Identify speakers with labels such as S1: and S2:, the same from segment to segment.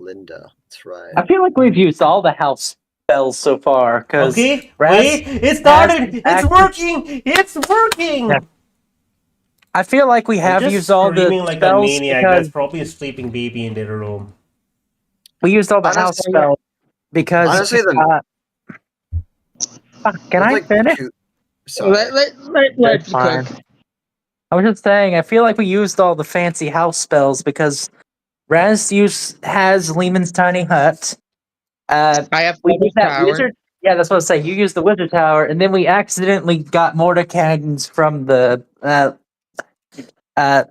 S1: Linda. That's right.
S2: I feel like we've used all the house spells so far.
S3: Okay, wait, it started! It's working! It's working!
S2: Yeah. I feel like we have used all the
S3: screaming like a
S2: spells
S3: maniac.
S2: because
S3: There's probably a sleeping baby in their room.
S2: we used all the house spells because...
S1: Honestly,
S2: can I finish?
S1: Sorry.
S4: Let you cook.
S2: I was just saying, I feel like we used all the fancy house spells because Raz has Lehman's tiny hut.
S4: I have
S2: we did that
S4: tower.
S2: wizard. Yeah, that's what I was saying. You used the wizard tower, and then we accidentally got mortar cannons from the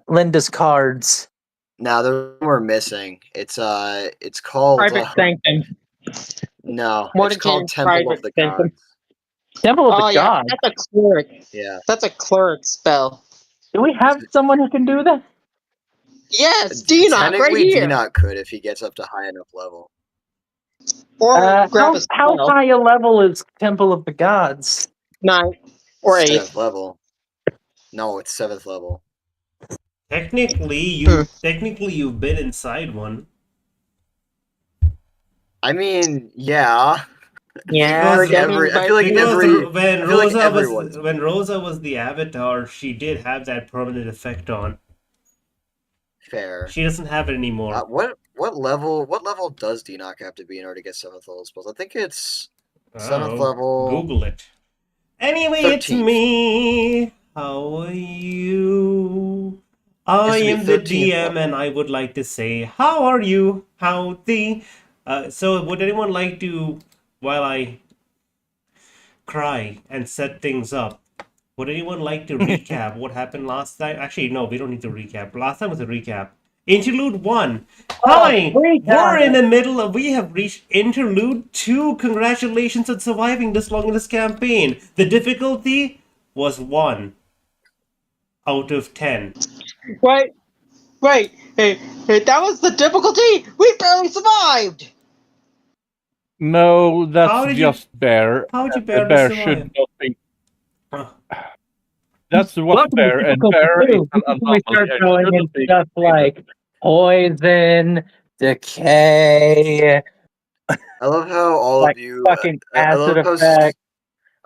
S2: Linda's cards.
S1: Now there's one we're missing. It's called
S4: Private Sanctum.
S1: No,
S4: Mortar
S1: it's called
S4: Cannon,
S1: Temple of the
S4: Sanctum.
S1: Gods.
S2: Temple of the
S4: yeah,
S2: Gods.
S4: that's a cleric.
S1: Yeah.
S4: That's a cleric spell.
S2: Do we have someone who can do that?
S4: Yes, Dinok, right
S1: Technically,
S4: here.
S1: Dinok could if he gets up to high enough level.
S4: Or grab a
S2: how
S4: spell.
S2: high a level is Temple of the Gods?
S4: 9 or 8.
S1: 7th level. No, it's 7th level.
S3: Technically, you've been inside one.
S1: I mean, yeah.
S4: Yeah,
S1: I feel like
S3: when Rosa was the avatar, she did have that permanent effect on.
S1: Fair.
S3: She doesn't have it anymore.
S1: What level does Dinok have to be in order to get 7th level spells? I think it's 7th level.
S3: Google it. Anyway,
S1: 13th.
S3: It's me. How are you? I am the DM, and I would like to say, how are you? Howdy. So, would anyone like to, while I cry and set things up, would anyone like to recap what happened last time? Actually, no, we don't need to recap. Last time was a recap. Interlude 1. Hi! We're in the middle of... We have reached Interlude 2. Congratulations on surviving this long in this campaign. The difficulty was 1 out of 10.
S4: Wait, hey, that was the difficulty? We barely survived!
S5: No, that's just Bear.
S3: How did you barely
S5: Bear
S3: survive?
S5: should not be... That's what Bear, and Bear is an anomaly.
S2: We start going into stuff like poison, decay.
S1: I love how all
S2: like
S1: of you...
S2: fucking acid effect.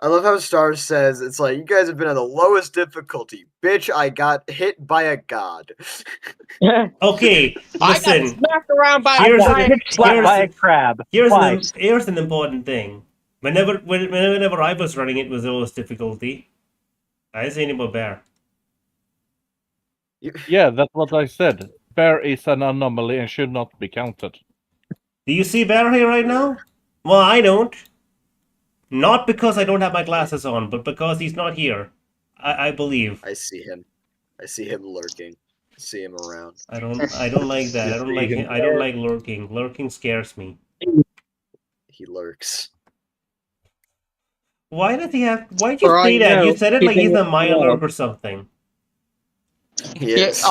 S1: I love how Star says, it's like, you guys have been on the lowest difficulty. Bitch, I got hit by a god.
S3: Okay, listen.
S4: I got smacked around by
S2: a crab.
S3: Here's an important thing. Whenever I was running it was the lowest difficulty. I didn't say anything about Bear.
S5: Yeah, that's what I said. Bear is an anomaly and should not be counted.
S3: Do you see Bear here right now? Well, I don't. Not because I don't have my glasses on, but because he's not here. I believe.
S1: I see him. I see him lurking. I see him around.
S3: I don't like that. I don't like lurking. Lurking scares me.
S1: He lurks.
S3: Why'd you say that? You said it like he's a Mylurk or something.
S1: Yes.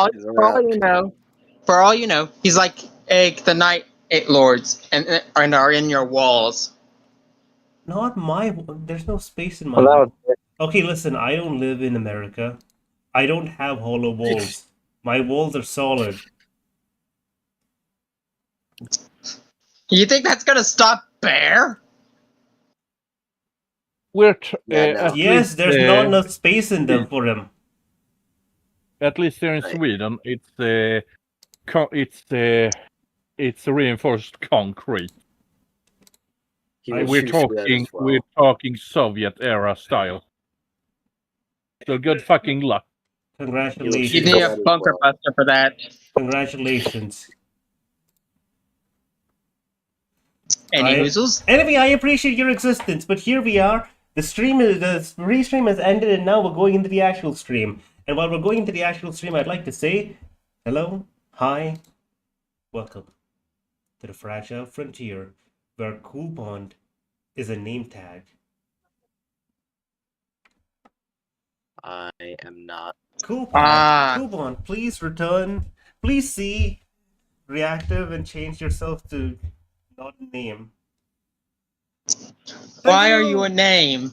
S4: For all you know, he's like the Night Lords and are in your walls.
S3: Not my... There's no space in my... Well, okay, listen, I don't live in America. I don't have hollow walls. My walls are solid.
S4: You think that's gonna stop Bear?
S3: Yes, there's not enough space in them for him.
S5: At least here in Sweden, it's reinforced concrete. We're talking Soviet era style. So good fucking luck.
S3: Congratulations.
S4: You need a bunker buster for that.
S3: Congratulations.
S4: Anyway,
S3: I appreciate your existence, but here we are. The restream has ended, and now we're going into the actual stream. And while we're going into the actual stream, I'd like to say hello, hi, welcome to the Fragile Frontier, where Cool Bond is a name tag.
S1: I am not.
S3: Cool Bond, please return. Please see reactive and change yourself to not a name.
S4: Why are you a name?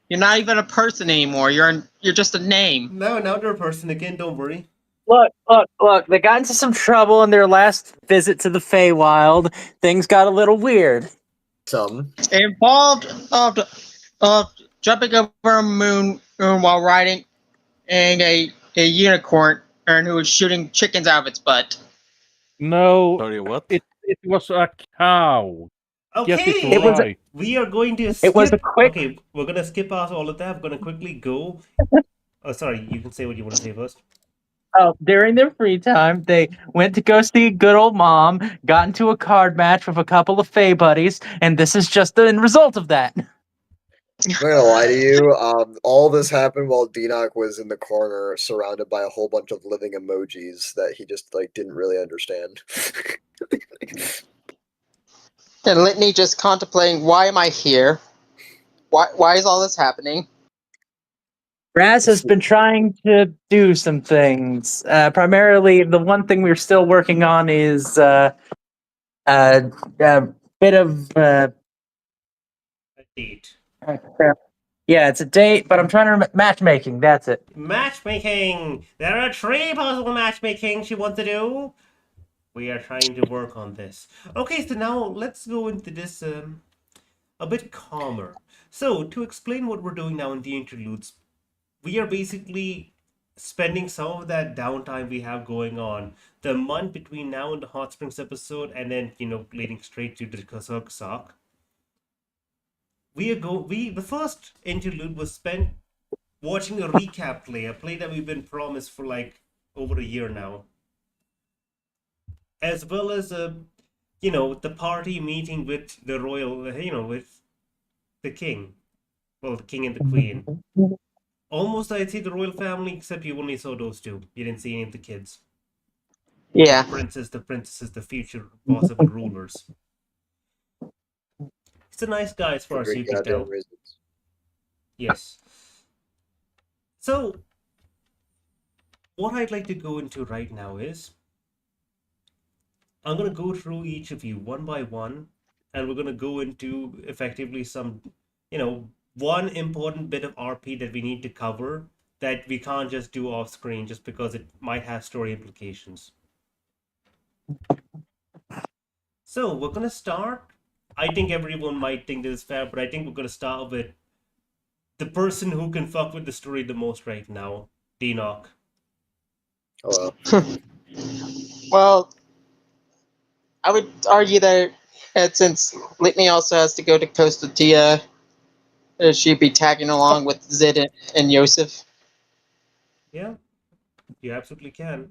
S4: You're not even a person anymore. You're just a name.
S3: No, now you're a person again. Don't worry.
S2: Look. They got into some trouble in their last visit to the Feywild. Things got a little weird.
S1: Some.
S4: It involved jumping over a moon while riding a unicorn who was shooting chickens out of its butt.
S5: No,
S6: Sorry, what?
S5: it was a cow. Get it
S3: Okay,
S2: It was a-
S5: right.
S3: we are going to
S2: It was a
S3: skip.
S2: quick.
S3: Okay, we're gonna skip past all of that. We're gonna quickly go. Oh, sorry. You can say what you want to say first.
S2: Oh, during their free time, they went to go see good old mom, got into a card match with a couple of Fey buddies, and this is just the end result of that.
S1: I'm not gonna lie to you. All this happened while Dinok was in the corner, surrounded by a whole bunch of living emojis that he just like didn't really understand.
S4: And Litney just contemplating, why am I here? Why is all this happening?
S2: Raz has been trying to do some things. Primarily, the one thing we're still working on is a bit of.
S3: A date.
S2: Yeah, it's a date, but I'm trying to matchmaking. That's it.
S3: Matchmaking. There are 3 possible matchmaking she wants to do. We are trying to work on this. Okay, so now let's go into this a bit calmer. So to explain what we're doing now in the interludes, we are basically spending some of that downtime we have going on, the month between now and the Hot Springs episode, and then leading straight to the Kazakh Sock. The first interlude was spent watching a recap play, a play that we've been promised for like over a year now, as well as the party meeting with the royal, with the king, well, the king and the queen. Almost, I'd say the royal family, except you only saw those two. You didn't see any of the kids.
S4: Yeah.
S3: The princesses, the future possible rulers. It's a nice guy as far as you can tell.
S1: Reasons.
S3: Yes. So, what I'd like to go into right now is I'm going to go through each of you one by one, and we're going to go into effectively some, one important bit of RP that we need to cover that we can't just do off screen just because it might have story implications. So, we're going to start. I think everyone might think this is fair, but I think we're going to start with the person who can fuck with the story the most right now, Dinok.
S1: Oh well.
S4: Well, I would argue that since Litney also has to go to Costa Tia, she'd be tagging along with Zid and Yosef.
S3: Yeah, you absolutely can.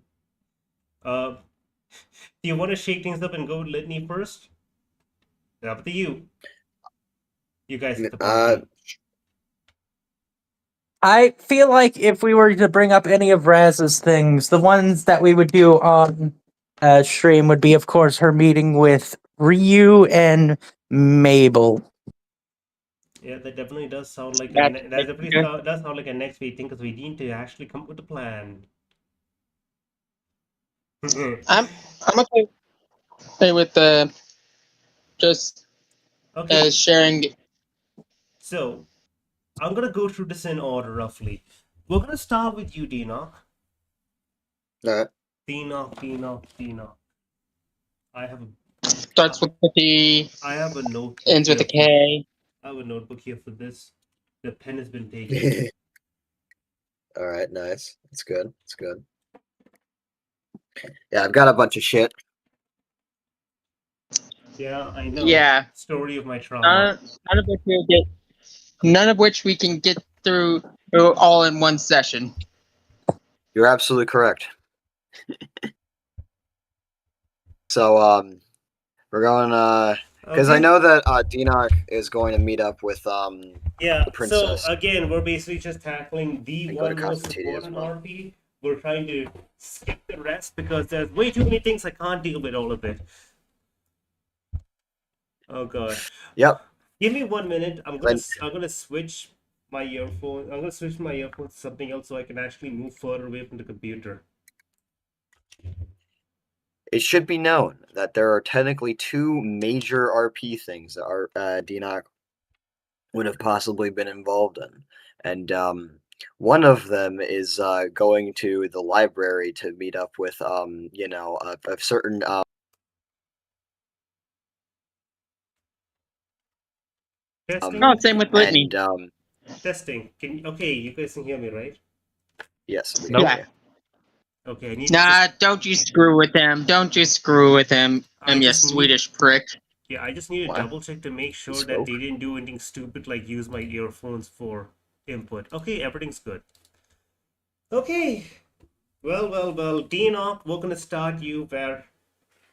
S3: Do you want to shake things up and go with Litney first? Up to you. You guys at the party.
S2: I feel like if we were to bring up any of Raz's things, the ones that we would do on stream would be, of course, her meeting with Ryu and Mabel.
S3: Yeah, that definitely does sound like does sound like a next week thing because we need to actually come up with a plan.
S4: I'm okay with just
S3: Okay,
S4: sharing.
S3: so I'm gonna go through this in order roughly. We're gonna start with you, Dinok.
S1: Alright.
S3: Dinok. I have
S4: Starts with the T,
S3: I have a note.
S4: ends with a K.
S3: I have a notebook here for this. The pen has been taken.
S1: Alright, nice. That's good. That's good. Yeah, I've got a bunch of shit.
S3: Yeah, I know.
S4: Yeah.
S3: Story of my trauma.
S4: None of which we can get through all in one session.
S1: You're absolutely correct. So, we're going, because I know that Dinok is going to meet up with
S3: yeah,
S1: the princess.
S3: So again, we're basically just tackling the
S1: And go to
S3: one most
S1: Constantine as
S3: important
S1: well.
S3: RP. We're trying to skip the rest because there's way too many things I can't deal with all of it. Oh god.
S1: Yep.
S3: Give me 1 minute. I'm gonna switch my earphone. I'm gonna switch my earphones to something else so I can actually move further away from the computer.
S1: It should be known that there are technically 2 major RP things that Dinok would have possibly been involved in. And One of them is going to the library to meet up with a certain
S3: Testing,
S4: Oh, same with Litney.
S1: and
S3: testing. Okay, you guys can hear me, right?
S1: yes, we
S5: Nope.
S1: can
S4: Yeah.
S3: Okay, I need to
S4: Nah,
S3: just,
S4: don't you screw with him. Don't you screw with him,
S3: I
S4: you
S3: just need,
S4: Swedish prick.
S3: yeah, I just need to
S1: What?
S3: double check to make sure that
S1: spoke.
S3: they didn't do anything stupid like use my earphones for input. Okay, everything's good. Okay, well, Dinok, we're gonna start you where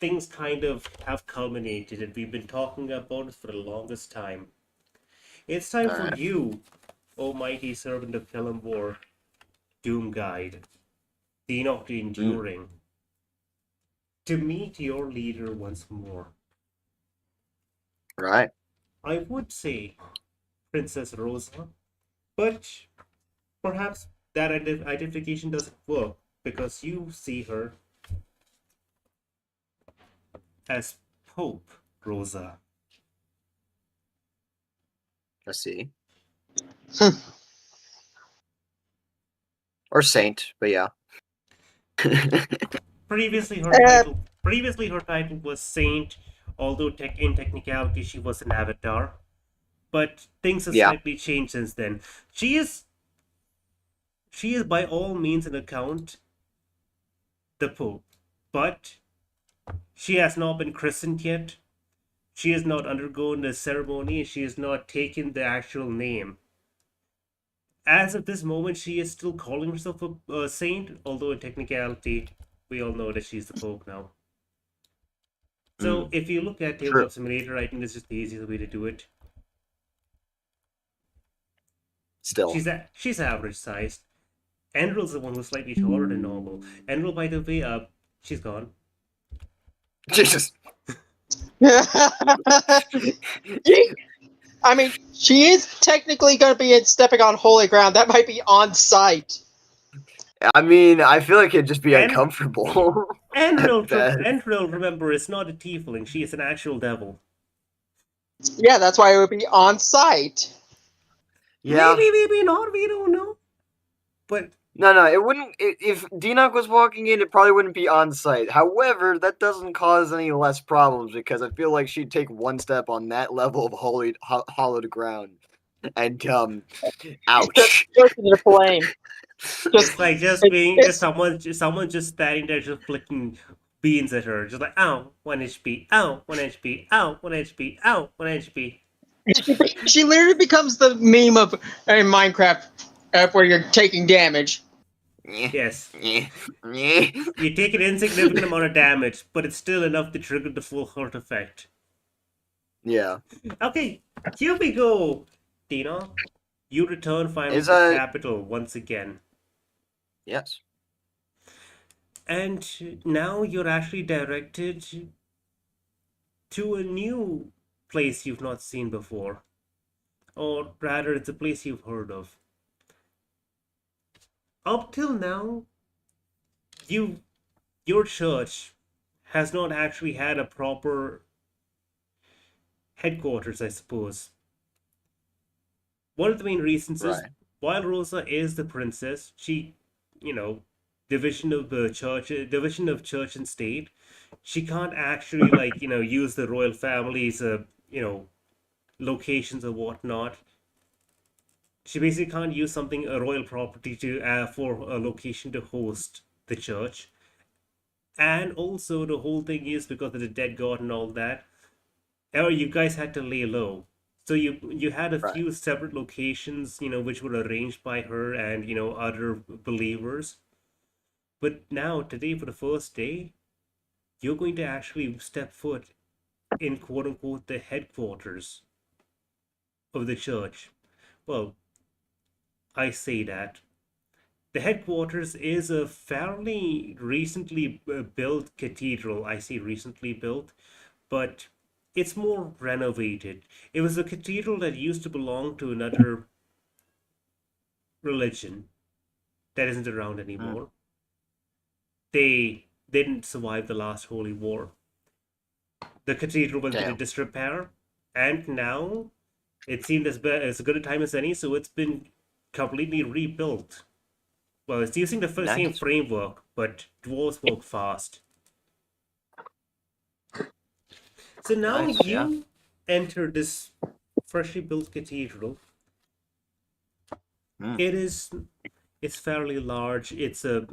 S3: things kind of have culminated, and we've been talking about it for the longest time. It's time for
S1: Alright.
S3: you, O mighty servant of Kellamvor, Doom Guide, Dinok the Enduring, to meet your leader once more.
S1: Right.
S3: I would say Princess Rosa, but perhaps that identification doesn't work because you see her as Pope Rosa.
S1: Let's see. Or Saint, but yeah.
S3: Previously, her title was Saint, although in technicality she was an avatar. But things have
S1: Yeah.
S3: slightly changed since then. She is by all means an account the Pope, but she has not been christened yet. She has not undergone the ceremony. She has not taken the actual name. As of this moment, she is still calling herself a saint, although in technicality, we all know that she's the Pope now. So if you look at Tabletop Simulator, I think this is the easiest way to do it.
S1: Still.
S3: She's average sized. Enryl's the one who's slightly taller than normal. Enryl, by the way, she's gone.
S1: Jesus.
S4: I mean, she is technically going to be stepping on holy ground. That might be on site.
S1: I mean, I feel like it'd just be
S3: And-
S1: uncomfortable.
S3: Enryl, remember, is not a tiefling. She is an actual devil.
S4: Yeah, that's why it would be on site.
S1: Yeah.
S3: Maybe not. We don't know. But
S1: No, it wouldn't. If Dinok was walking in, it probably wouldn't be on site. However, that doesn't cause any less problems because I feel like she'd take one step on that level of hollowed ground, and ouch.
S4: Go to the flame.
S3: it's like someone just standing there, just flicking beans at her, just like, ow, 1 HP, ow, 1 HP, ow, 1 HP, ow, 1 HP.
S4: She literally becomes the meme of in Minecraft where you're taking damage.
S3: Yes.
S1: You
S3: You take an insignificant amount of damage, but it's still enough to trigger the full hurt effect.
S1: Yeah.
S3: Okay, here we go, Tina. You return finally to the capital once again.
S1: Yes.
S3: And now you're actually directed to a new place you've not seen before. Or rather, it's a place you've heard of. Up till now, your church has not actually had a proper headquarters, I suppose. One of the main reasons is while Rosa is the princess, she, division of church and state, she can't actually use the royal family's locations or whatnot. She basically can't use a royal property for a location to host the church. And also the whole thing is because of the dead god and all that. You guys had to lay low. So you had a few separate locations, which were arranged by her and, other believers. But now, today, for the first day, you're going to actually step foot in quote-unquote the headquarters of the church. Well, I say that. The headquarters is a fairly recently built cathedral. I say recently built, but it's more renovated. It was a cathedral that used to belong to another religion that isn't around anymore. They didn't survive the last holy war. The cathedral was in disrepair, and now it seemed as good a time as any, so it's been completely rebuilt. Well, it's using the same
S1: Nice.
S3: framework, but dwarves work fast. So now
S1: Nice,
S3: you enter this freshly built cathedral.
S1: Hmm.
S3: It's fairly large. It's a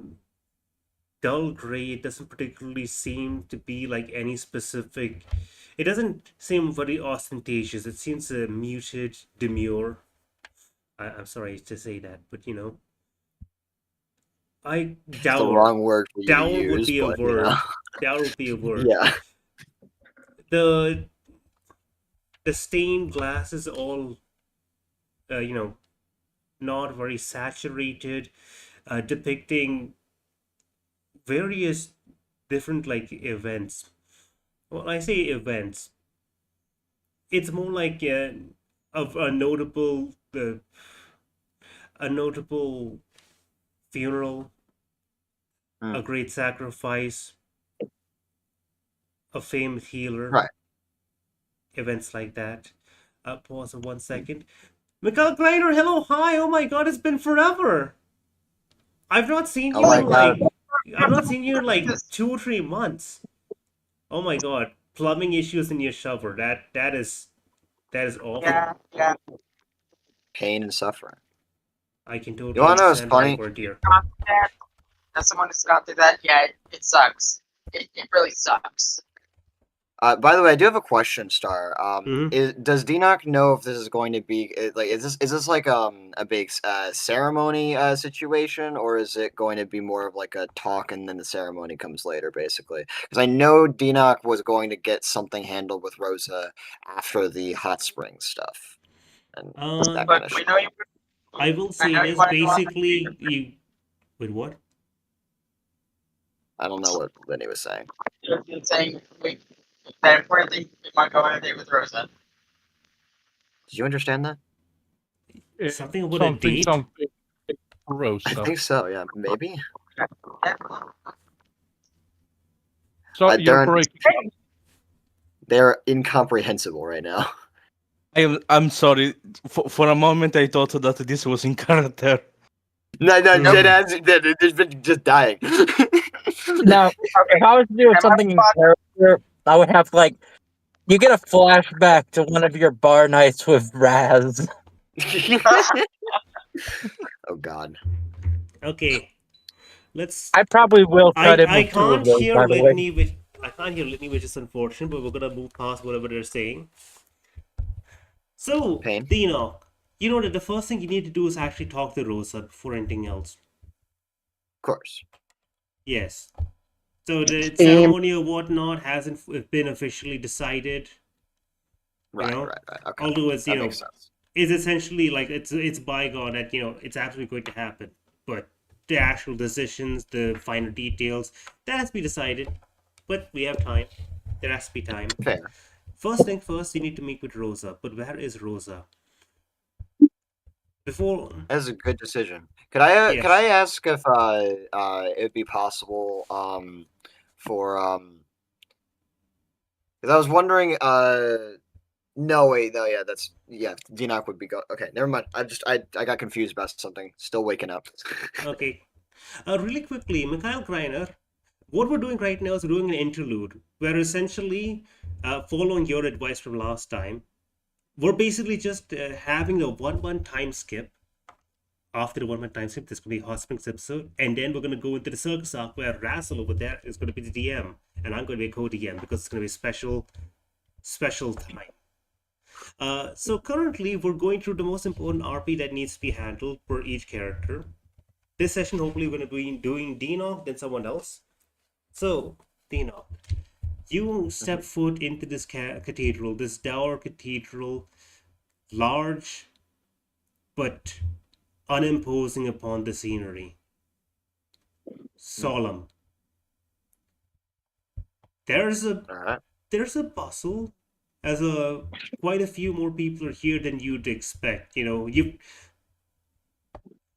S3: dull gray. It doesn't particularly seem to be like any specific. It doesn't seem very ostentatious. It seems muted, demure. I'm sorry to say that, but I
S1: It's the
S3: dour.
S1: wrong word for you to
S3: Dour would
S1: use,
S3: be a
S1: but
S3: word. Dour would be a word.
S1: yeah.
S3: The stained glass is all not very saturated, depicting various different like events. Well, I say events. It's more like of a notable funeral, a
S1: Hmm.
S3: great sacrifice, a famed healer,
S1: Right.
S3: events like that. Pause for 1 second. Mikhail Greiner, hello, hi, oh my god, it's been forever. I've not seen
S1: Oh
S3: you
S1: my
S3: in like
S1: god.
S3: I've not seen you in like 2 or 3 months. Oh my god, plumbing issues in your shower. That is awful.
S4: Yeah.
S1: Pain and suffering.
S3: I can
S1: You
S3: totally
S1: wanna know what's
S3: understand why
S1: funny?
S3: you weren't here.
S4: As someone who's gone through that, yeah, it sucks. It really sucks.
S1: By the way, I do have a question, Star.
S3: Mhm.
S1: Does Dinok know if this is going to be like is this like a big ceremony situation, or is it going to be more of like a talk and then the ceremony comes later, basically? Because I know Dinok was going to get something handled with Rosa after the hot spring stuff and that kind of
S4: We
S1: shit.
S4: know you.
S3: I will
S4: I
S3: say
S4: know you
S3: this
S4: want to go on.
S3: basically you with what?
S1: I don't know what Litney was saying.
S4: You've been saying that important thing we might go on a date with Rosa.
S1: Did you understand that?
S3: Something about a date?
S5: Something.
S1: I
S5: Rosa.
S1: think so. Yeah, maybe.
S5: So you're
S1: They're
S5: breaking.
S1: they're incomprehensible right now.
S2: I'm sorry. For a moment, I thought that this was in character.
S1: No,
S3: Nope.
S1: There's been just dying.
S2: Now, if I was to do something in character, I would have you get a flashback to one of your bar nights with Raz.
S1: Oh God.
S3: Okay. Let's
S2: I probably will cut in
S3: I
S2: with two of
S3: can't
S2: those,
S3: hear
S2: by the way.
S3: Litney, which is unfortunate, but we're gonna move past whatever they're saying. So,
S1: Pain.
S3: Dinok, you know that the first thing you need to do is actually talk to Rosa before anything else.
S1: Of course.
S3: Yes. So the ceremony or whatnot hasn't been officially decided.
S1: Right.
S3: know?
S1: Right. Okay.
S3: Although it's
S1: That makes sense.
S3: is essentially like it's bygone that it's absolutely going to happen. But the actual decisions, the finer details, that has to be decided. But we have time. There has to be time.
S1: Fair.
S3: First thing first, you need to meet with Rosa. But where is Rosa? Before
S1: That's a good decision. Could
S3: yes.
S1: I ask if it'd be possible for because I was wondering no wait no yeah that's Dinok would be okay, never mind. I got confused about something. Still waking up.
S3: Okay. Really quickly, Mikhail Greiner, what we're doing right now is doing an interlude. We're essentially following your advice from last time. We're basically just having a 1-1 time skip. After the 1-1 time skip, there's going to be a Hot Springs episode. And then we're going to go into the circus arc where Razzle over there is going to be the DM. And I'm going to be a co-DM because it's going to be a special time. So currently, we're going through the most important RP that needs to be handled for each character. This session, hopefully, we're going to be doing Dinok, then someone else. So, Dinok, you step foot into this cathedral, this dour cathedral, large but unimposing upon the scenery. Solemn. There's a bustle, as quite a few more people are here than you'd expect.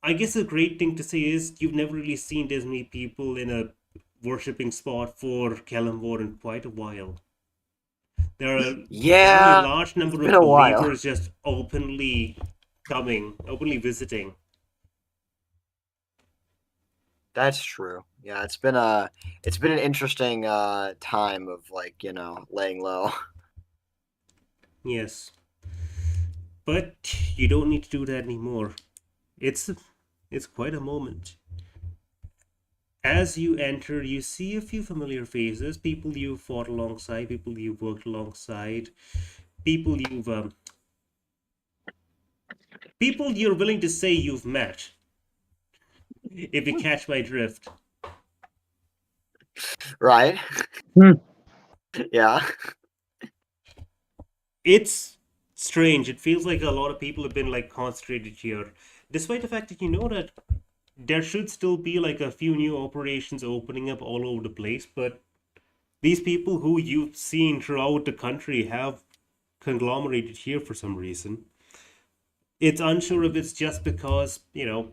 S3: I guess a great thing to say is you've never really seen this many people in a worshipping spot for Kellamwar in quite a while. There are a fairly large number of believers just openly visiting.
S1: That's true. Yeah, it's been an interesting time of laying low.
S3: Yes. But you don't need to do that anymore. It's it's quite a moment. As you enter, you see a few familiar faces, people you've fought alongside, people you've worked alongside, people people you're willing to say you've met, if you catch my drift.
S1: Right?
S2: Hmm.
S1: Yeah.
S3: It's strange. It feels like a lot of people have been like concentrated here, despite the fact that you know that there should still be like a few new operations opening up all over the place, but these people who you've seen throughout the country have conglomerated here for some reason. It's unsure if it's just because, if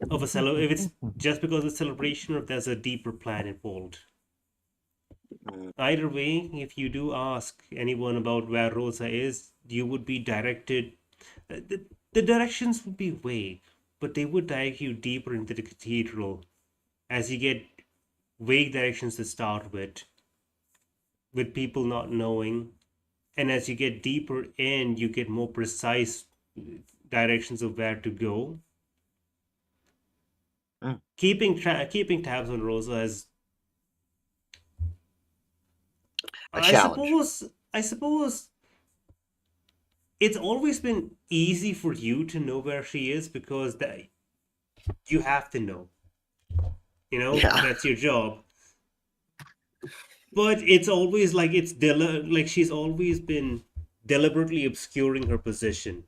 S3: it's just because of celebration or if there's a deeper plan involved. Either way, if you do ask anyone about where Rosa is, you would be directed. The directions would be vague, but they would direct you deeper into the cathedral as you get vague directions to start with people not knowing. And as you get deeper in, you get more precise directions of where to go.
S1: Mm.
S3: Keeping tabs on Rosa is,
S1: A challenge.
S3: I suppose it's always been easy for you to know where she is because you have to know.
S1: Yeah.
S3: That's your job. But it's always like like she's always been deliberately obscuring her position,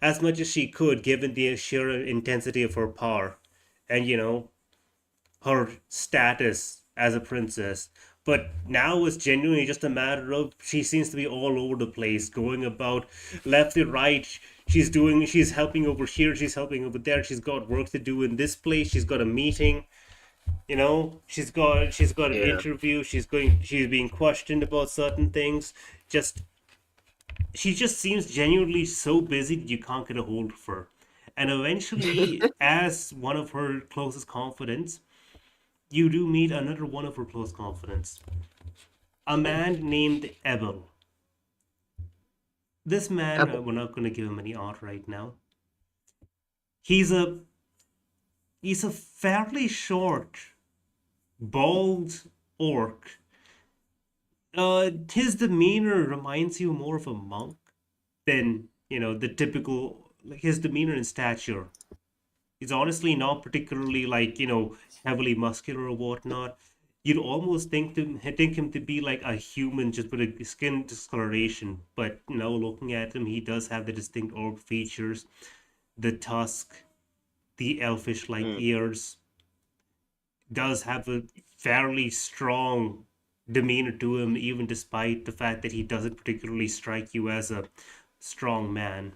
S3: as much as she could, given the sheer intensity of her power, and her status as a princess. But now it's genuinely just a matter of she seems to be all over the place, going about left and right. She's helping over here, she's helping over there. She's got work to do in this place. She's got a meeting. She's got an
S1: Yeah.
S3: interview. She's being questioned about certain things. She just seems genuinely so busy that you can't get a hold of her. And eventually, as one of her closest confidants, you do meet another one of her close confidants, a man named Ebel. This man,
S1: Apple.
S3: we're not going to give him any art right now. He's a fairly short, bald orc. His demeanor reminds you more of a monk than the typical, like his demeanor and stature. He's honestly not particularly like heavily muscular or whatnot. You'd almost think him to be like a human just with a skin discoloration, but looking at him, he does have the distinct orc features, the tusk, the elfish like ears. Does have a fairly strong demeanor to him, even despite the fact that he doesn't particularly strike you as a strong man.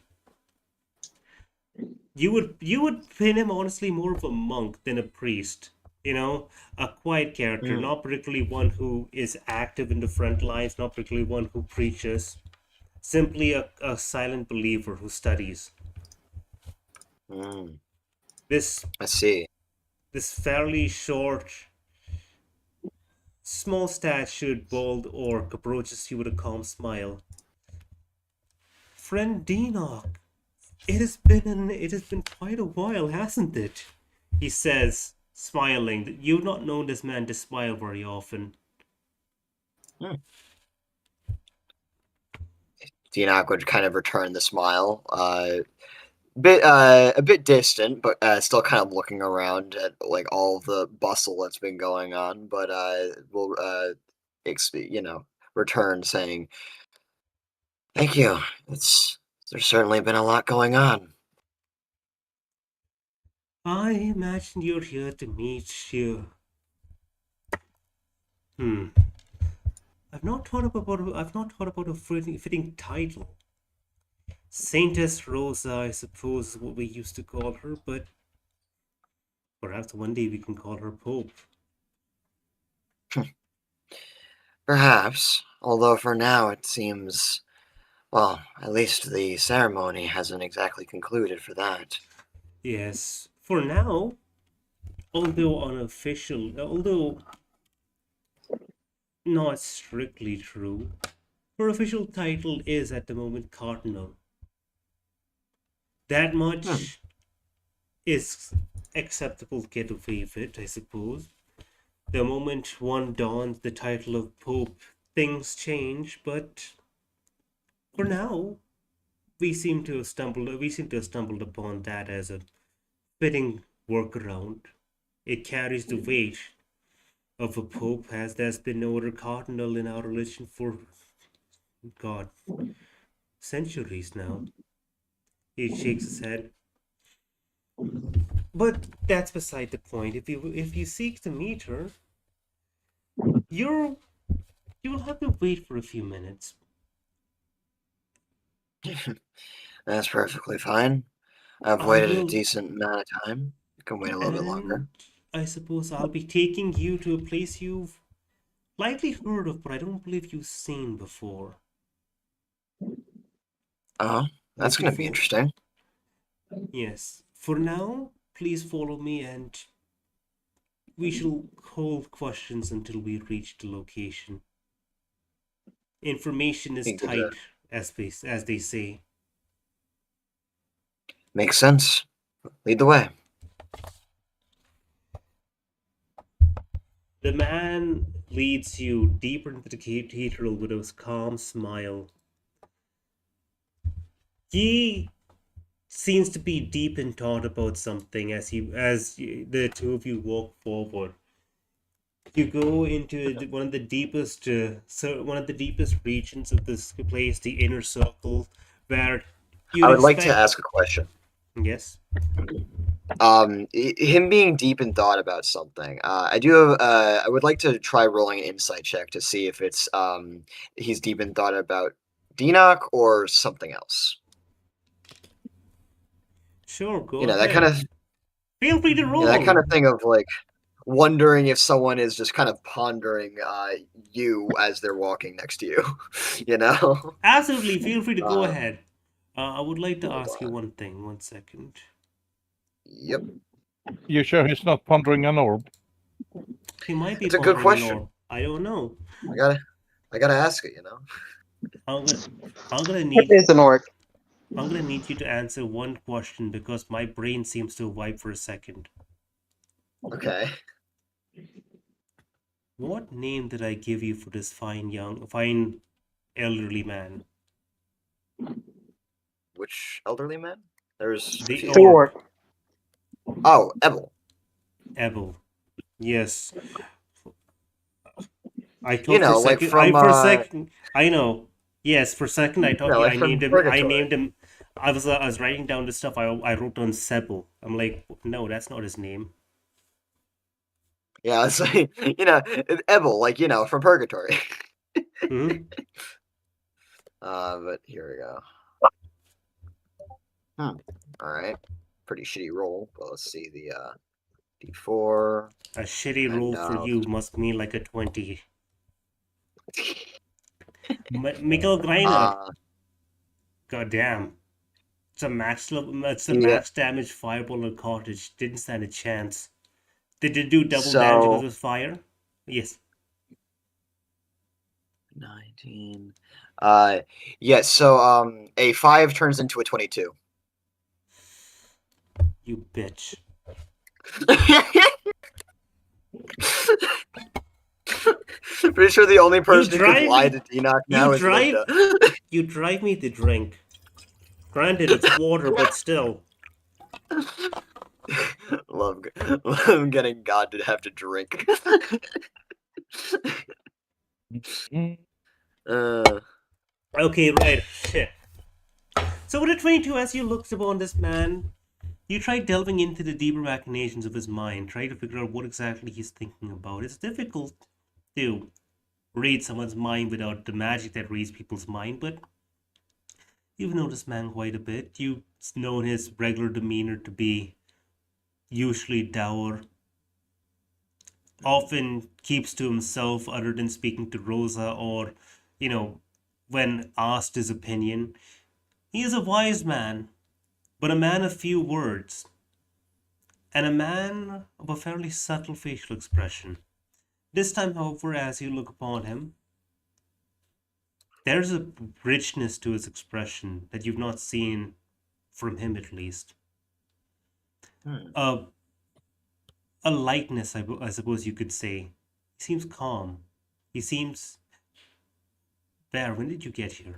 S3: You would pin him honestly more of a monk than a priest. A quiet character, not particularly one who is active in the front lines, not particularly one who preaches. Simply a silent believer who studies. This
S1: I see.
S3: this fairly short, small statured, bald orc approaches you with a calm smile. Friend Dinok, it has been quite a while, hasn't it? He says, smiling. You've not known this man to smile very often.
S1: Dinok would kind of return the smile. A bit distant, but still kind of looking around at like all the bustle that's been going on. But will return saying, "Thank you. There's certainly been a lot going on."
S3: I imagine you're here to meet you. I've not thought about a fitting title. Saintess Rosa, I suppose, is what we used to call her, but perhaps one day we can call her Pope.
S1: Perhaps, although for now it seems, well, at least the ceremony hasn't exactly concluded for that.
S3: Yes, for now. although not strictly true, her official title is at the moment Cardinal. That much is acceptable to get away with it, I suppose. The moment one dons the title of Pope, things change, but for now, we seem to have stumbled upon that as a fitting workaround. It carries the weight of a pope, as there's been no other cardinal in our religion for, God, centuries now. He shakes his head. But that's beside the point. If you seek to meet her, you will have to wait for a few minutes.
S1: That's perfectly fine. I've
S3: I
S1: waited a
S3: will,
S1: decent amount of time. You can wait a little bit longer.
S3: and I suppose I'll be taking you to a place you've likely heard of, but I don't believe you've seen before.
S1: Oh, that's going to be interesting.
S3: Yes. For now, please follow me, and we shall hold questions until we reach the location. Information is
S1: Think of
S3: tight, as they say.
S1: Makes sense. Lead the way.
S3: The man leads you deeper into the cathedral with a calm smile. He seems to be deep in thought about something as the two of you walk forward. You go into one of the deepest regions of this place, the inner circle, where
S1: I would like to ask a question.
S3: Yes.
S1: Him being deep in thought about something. I do have. I would like to try rolling an insight check to see if it's he's deep in thought about Dinok or something else.
S3: Sure, go
S1: You know,
S3: ahead.
S1: that kind of.
S3: Feel free to roll.
S1: You know, that kind of thing of like wondering if someone is just kind of pondering you as they're walking next to you. You know.
S3: Absolutely, feel free to go
S1: Um,
S3: ahead. I would like to
S1: hold
S3: ask you
S1: on.
S3: one thing. 1 second.
S1: Yep.
S5: You sure he's not pondering an orb?
S3: He might be
S1: It's a good
S3: pondering
S1: question.
S3: more. I don't know.
S1: I gotta ask it. You know.
S3: I'm gonna
S4: What
S3: need
S4: is an orc?
S3: I'm gonna need you to answer one question because my brain seems to wipe for a second.
S1: Okay.
S3: What name did I give you for this fine elderly man?
S1: Which elderly man? There's a
S3: The
S1: few.
S4: The
S3: orc.
S4: orc.
S1: Oh, Ebel.
S3: Ebel. Yes. I
S1: You
S3: thought for a
S1: know, like
S3: second.
S1: from
S3: I know. Yes, for a second I thought
S1: no, like
S3: I
S1: from
S3: named him.
S1: Purgatory.
S3: I was writing down the stuff. I wrote down Sebel. I'm like, no, that's not his name.
S1: Yeah, it's like you know, Ebel, like you know, from Purgatory.
S3: Hmm?
S1: But here we go. All right, pretty shitty roll. But let's see the D4.
S3: A shitty
S1: And
S3: roll for you must mean like a 20. Mikkel Greiner. God damn. It's a max damage fireball and cottage. Didn't stand a chance. Did it do double damage because of fire? Yes.
S1: 19. Yes. So a 5 turns into a 22.
S3: You bitch.
S1: Pretty sure the only person who could lie to Dinok now is Linda.
S3: You drive me to drink. Granted, it's water, but still.
S1: Love getting God to have to drink.
S3: Okay, right. Shit. So with a 22, as you looked upon this man, you try delving into the deeper machinations of his mind, try to figure out what exactly he's thinking about. It's difficult to read someone's mind without the magic that reads people's mind, but you've known this man quite a bit. You've known his regular demeanor to be usually dour, often keeps to himself other than speaking to Rosa or, when asked his opinion. He is a wise man, but a man of few words. and a man of a fairly subtle facial expression. This time, however, as you look upon him, there's a richness to his expression that you've not seen from him, at least. A lightness, I suppose you could say. He seems calm. He seems... Bear, when did you get here?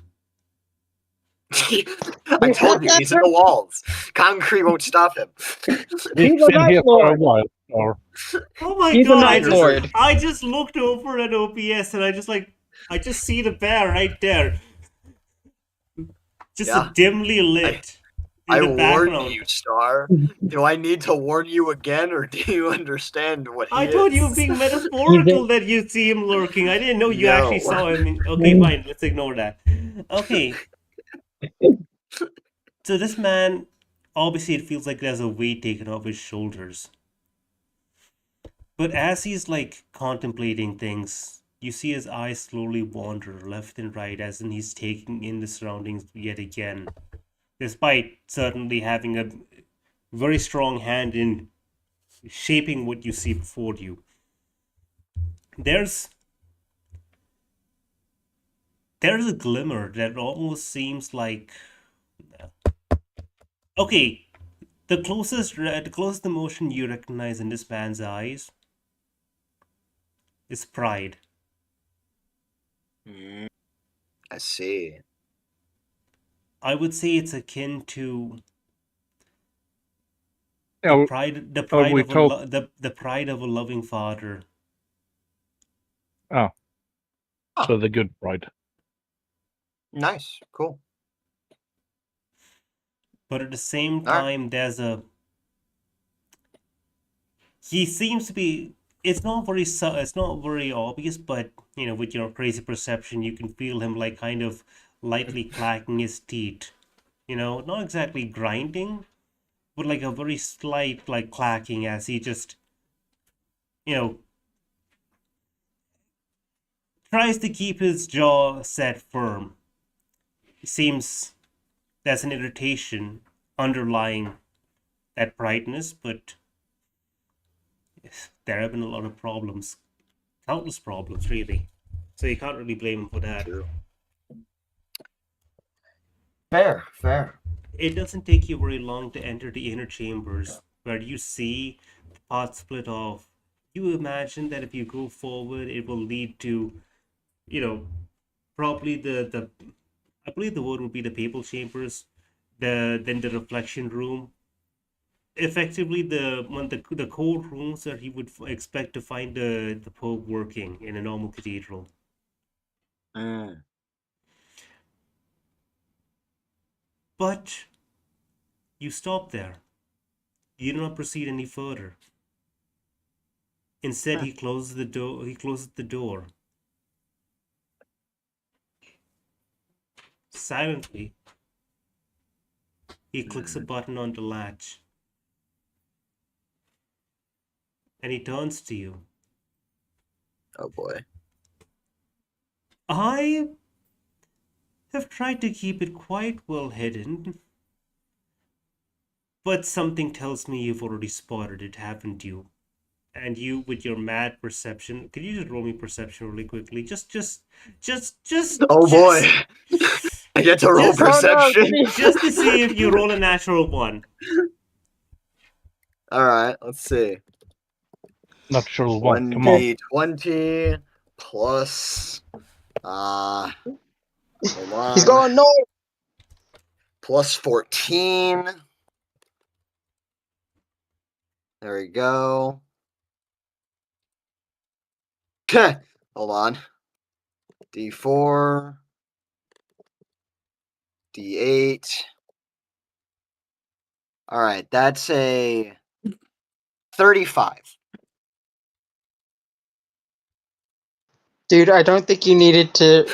S1: I told you, he's in the walls. Concrete won't stop him.
S5: He's
S4: a
S5: been here
S4: Night
S5: for a
S4: Lord.
S5: while, or
S3: Oh my
S4: He's a
S3: god,
S4: Night Lord.
S3: I just looked over at OPS and I just see the bear right there. Just
S1: Yeah.
S3: a dimly lit in
S1: I
S3: the
S1: warned
S3: background.
S1: you, Star. Do I need to warn you again, or do you understand what he
S3: I
S1: is?
S3: thought you were being metaphorical that you see him lurking. I didn't know you actually
S1: No.
S3: saw him. Okay, fine, let's ignore that. Okay. So this man, obviously it feels like there's a weight taken off his shoulders. But as he's like contemplating things, you see his eyes slowly wander left and right as in he's taking in the surroundings yet again. Despite certainly having a very strong hand in shaping what you see before you. There's a glimmer that almost seems like... Okay, the closest emotion you recognize in this man's eyes is pride.
S1: I see.
S3: I would say it's akin to
S5: yeah,
S3: the pride
S5: we
S3: of
S5: told-
S3: the pride of a loving father.
S5: so the good pride.
S1: Nice. Cool.
S3: But at the same
S1: Alright.
S3: time, he seems to be... It's not very obvious, but you know, with your crazy perception, you can feel him like kind of lightly clacking his teeth. You know, not exactly grinding, but like a very slight like clacking as he just, you know, tries to keep his jaw set firm. It seems there's an irritation underlying that brightness, but there have been a lot of problems. Countless problems, really. So you can't really blame him for that.
S1: True. Fair.
S3: It doesn't take you very long to enter the inner chambers, where you see the path split off. You imagine that if you go forward, it will lead to, you know, probably the I believe the word would be the papal chambers, then the reflection room. Effectively, the core rooms that you would expect to find the Pope working in a normal cathedral. But you stop there. You do not proceed any further. Instead, he closes the door. He closes the door. Silently, he clicks a button on the latch. And he turns to you.
S1: Oh boy.
S3: I have tried to keep it quite well hidden. But something tells me you've already spotted it, haven't you? And you, with your mad perception, could you just roll me perception really quickly? Just.
S1: Oh boy. I get to roll perception.
S3: Just to see if you roll a natural one.
S1: Alright, let's see.
S5: Natural one. Come on.
S1: 1d20 plus hold on.
S4: He's going north.
S1: Plus 14. There we go. Hold on. D4. D8. Alright, that's a 35.
S4: Dude, I don't think you needed to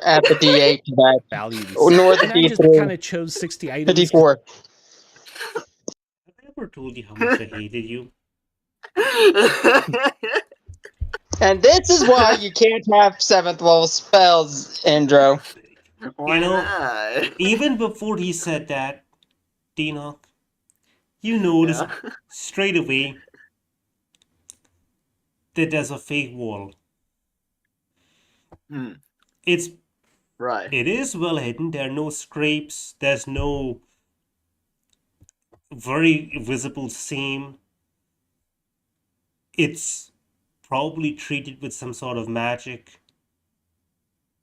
S4: add the D8 to that.
S6: Values.
S4: Nor the
S6: And I just
S4: D3.
S6: kind of chose 60
S4: The
S6: items.
S4: D4.
S3: Have I ever told you how much I hated you?
S4: And this is why you can't have 7th level spells, Andro.
S1: Why
S3: You know,
S1: not?
S3: Even before he said that, Dinok, you notice
S1: Yeah.
S3: straight away that there's a fake wall.
S1: Hmm.
S3: It's
S1: Right.
S3: it is well hidden. There are no scrapes. There's no very visible seam. It's probably treated with some sort of magic,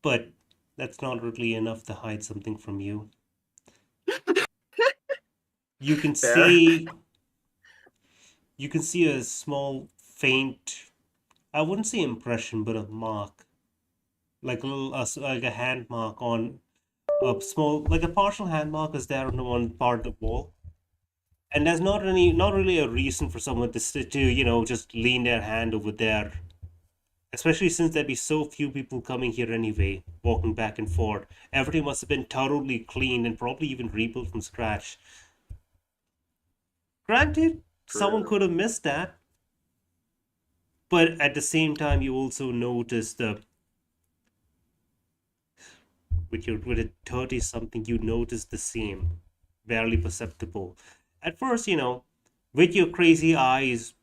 S3: but that's not really enough to hide something from you. You can
S1: Fair.
S3: see you can see a small faint, I wouldn't say impression, but a mark, like a little like a hand mark on a small, like a partial hand mark is there on the one part of the wall. And there's not really a reason for someone to just lean their hand over there, especially since there'd be so few people coming here anyway, walking back and forth. Everything must have been thoroughly cleaned and probably even rebuilt from scratch. Granted, someone
S1: True.
S3: could have missed that, but at the same time, you also notice with a 30 something, you notice the same, barely perceptible. At first, with your crazy eyes,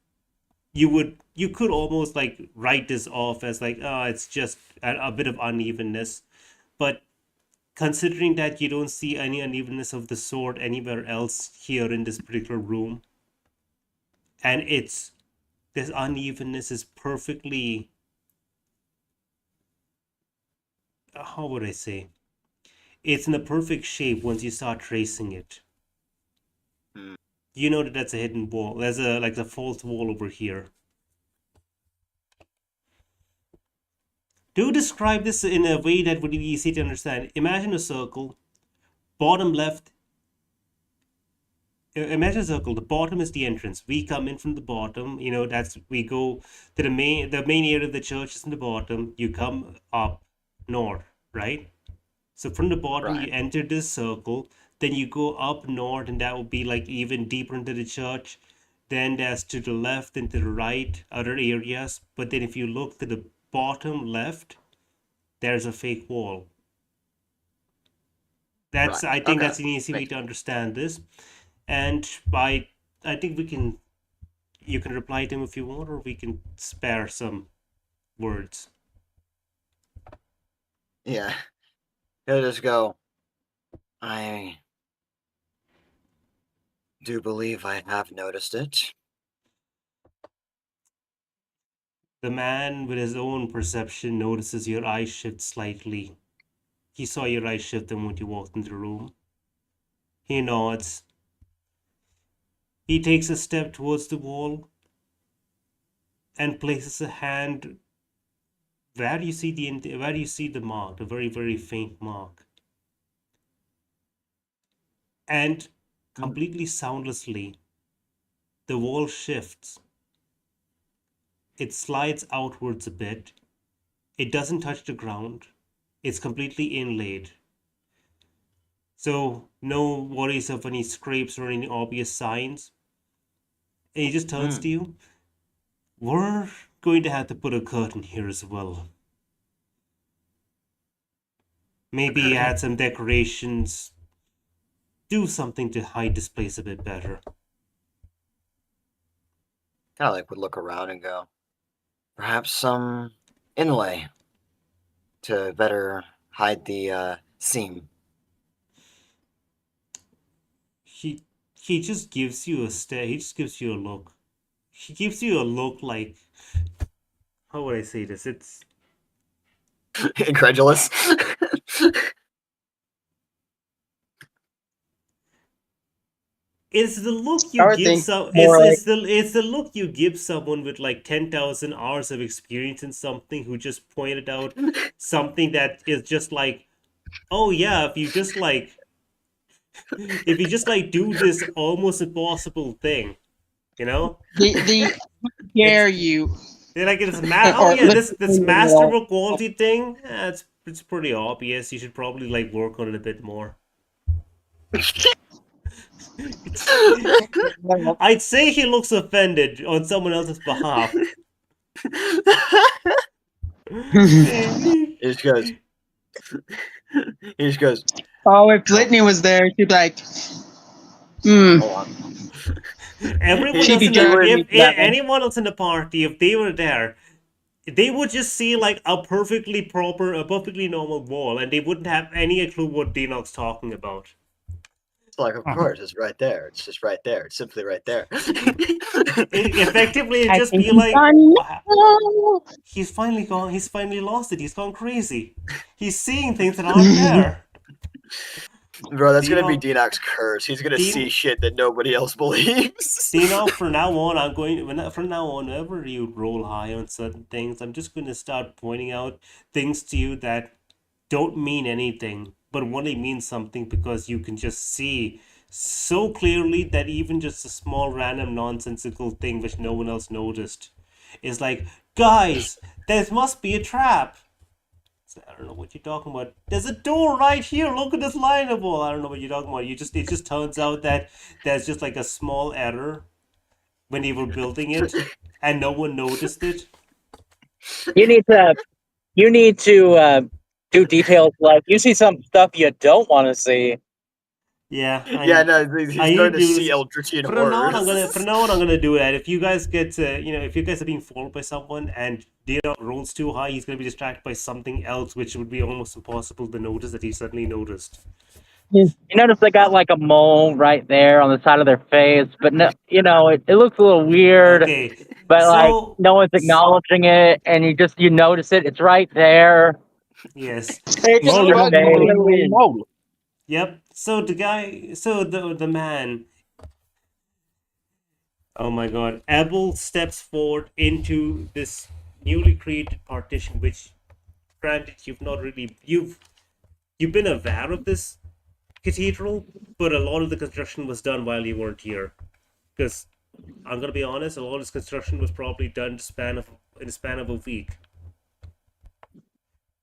S3: you could almost like write this off as like, it's just a bit of unevenness. But considering that you don't see any unevenness of the sort anywhere else here in this particular room, and this unevenness is perfectly, how would I say, it's in a perfect shape once you start tracing it.
S1: Hmm.
S3: You know that that's a hidden wall. There's a false wall over here. Do describe this in a way that would be easy to understand. Imagine a circle, bottom left. Imagine a circle. The bottom is the entrance. We come in from the bottom. We go to the main area of the church is in the bottom. You come up north, right? So from the bottom, you
S1: Right.
S3: enter this circle. Then you go up north, and that will be like even deeper into the church. Then there's to the left and to the right other areas. But then if you look to the bottom left, there's a fake wall.
S1: Right.
S3: I think
S1: Okay.
S3: that's an easy way
S1: Makes
S3: to understand this. And I think you can reply to him if you want, or we can spare some words.
S1: Yeah. He'll just go. I do believe I have noticed it.
S3: The man with his own perception notices your eyes shift slightly. He saw your eyes shift the moment you walked into the room. He nods. He takes a step towards the wall and places a hand where you see the mark, the very, very faint mark. And completely soundlessly, the wall shifts. It slides outwards a bit. It doesn't touch the ground. It's completely inlaid. So no worries of any scrapes or any obvious signs. And he just turns to you. We're going to have to put a curtain here as well. Maybe add some decorations. Do something to hide this place a bit better.
S1: Kind of like would look around and go, perhaps some inlay to better hide the seam.
S3: He just gives you a stare. He just gives you a look. He gives you a look like, how would I say this? It's
S1: Incredulous.
S3: it's the look
S4: I
S3: you
S4: would
S3: give
S4: think
S3: some.
S4: more like
S3: It's the look you give someone with like 10,000 hours of experience in something who just pointed out something that is just like, oh yeah, if you just like do this almost impossible thing, you know,
S4: the
S3: it's
S4: dare you
S3: they're like oh
S4: or
S3: yeah,
S4: lift
S3: this
S4: the wall.
S3: masterable quality thing. It's pretty obvious. You should probably like work on it a bit more. I'd say he looks offended on someone else's behalf.
S1: He just goes. He just goes.
S4: Oh, if Litney was there, she'd be like, Hmm.
S1: Hold on.
S3: Everyone
S1: He
S3: else in
S4: would-
S3: if
S2: level.
S3: anyone else in the party, if they were there, they would just see like a perfectly normal wall, and they wouldn't have any clue what Dinok's talking about.
S1: It's like, of course, it's right there. It's just right there. It's simply right there.
S3: Effectively, it'd
S2: I
S3: just
S2: think
S3: be like,
S2: I'm
S3: he's finally gone. He's finally lost it. He's gone crazy. He's seeing things that aren't there.
S1: Bro, that's gonna be
S3: Dinok-
S1: Dinok's curse. He's gonna
S3: Din-
S1: see shit that nobody else believes.
S3: Dinok, from now on, whenever you roll high on certain things, I'm just going to start pointing out things to you that don't mean anything, but only mean something because you can just see so clearly that even just a small random nonsensical thing which no one else noticed is like, guys, there must be a trap. I don't know what you're talking about. There's a door right here. Look at this line of wall. I don't know what you're talking about. It just turns out that there's just like a small error when they were building it, and no one noticed it.
S2: You need to do details like you see some stuff you don't want to see.
S3: Yeah,
S1: Yeah, no, he's
S3: I need
S1: going
S3: to
S1: to
S3: do
S1: see
S3: this.
S1: Eldritchian
S3: For now on,
S1: horrors.
S3: I'm gonna do that. If you guys get, if you guys are being followed by someone and Dinok rolls too high, he's gonna be distracted by something else, which would be almost impossible to notice that he suddenly noticed.
S2: You notice they got like a mole right there on the side of their face, but no, it looks a little weird.
S3: Okay,
S2: But like
S3: so
S2: no one's acknowledging it, and you notice it. It's right there.
S3: yes,
S4: It just
S5: Holy
S4: bugged
S5: moly,
S4: me.
S5: holy moly.
S3: yep. So the man. Oh my God! Abel steps forward into this newly created partition, which, granted, you've been aware of this cathedral, but a lot of the construction was done while you weren't here. Because I'm gonna be honest, a lot of this construction was probably done in the span of a week,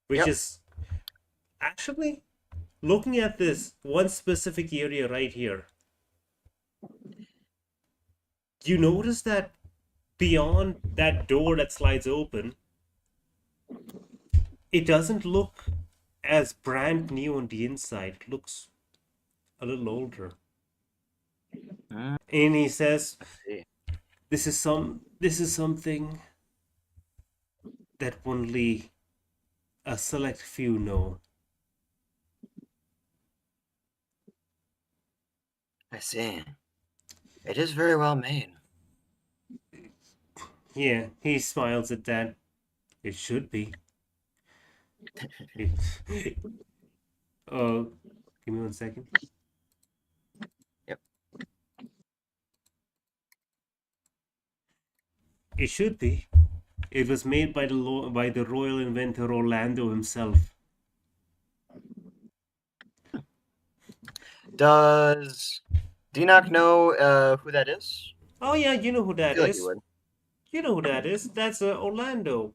S3: which
S1: Yep.
S3: is actually looking at this one specific area right here. You notice that beyond that door that slides open, it doesn't look as brand new on the inside. It looks a little older.
S1: Mm.
S3: And he says,
S1: see.
S3: this is something that only a select few know.
S1: I see. It is very well made.
S3: Yeah, he smiles at that. It should be. Uh, give me 1 second.
S1: Yep.
S3: It should be. It was made by the royal inventor Orlando himself.
S1: Does Dinok know who that is?
S3: Oh yeah, you know who
S1: I
S3: that
S1: feel like you
S3: is.
S1: would.
S3: You know who that is. That's Orlando.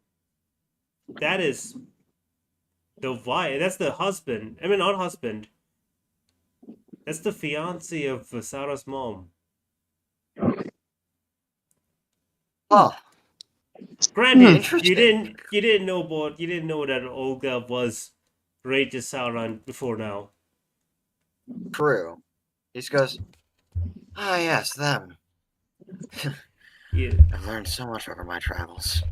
S3: That is the wife. That's the husband. I mean, not husband. That's the fiance of Sara's mom.
S1: Oh,
S3: Granted,
S1: interesting.
S3: you didn't know that Olga was raised to Sauron before now.
S1: True. He just goes, ah, yes, them.
S3: Yeah.
S1: I've learned so much over my travels.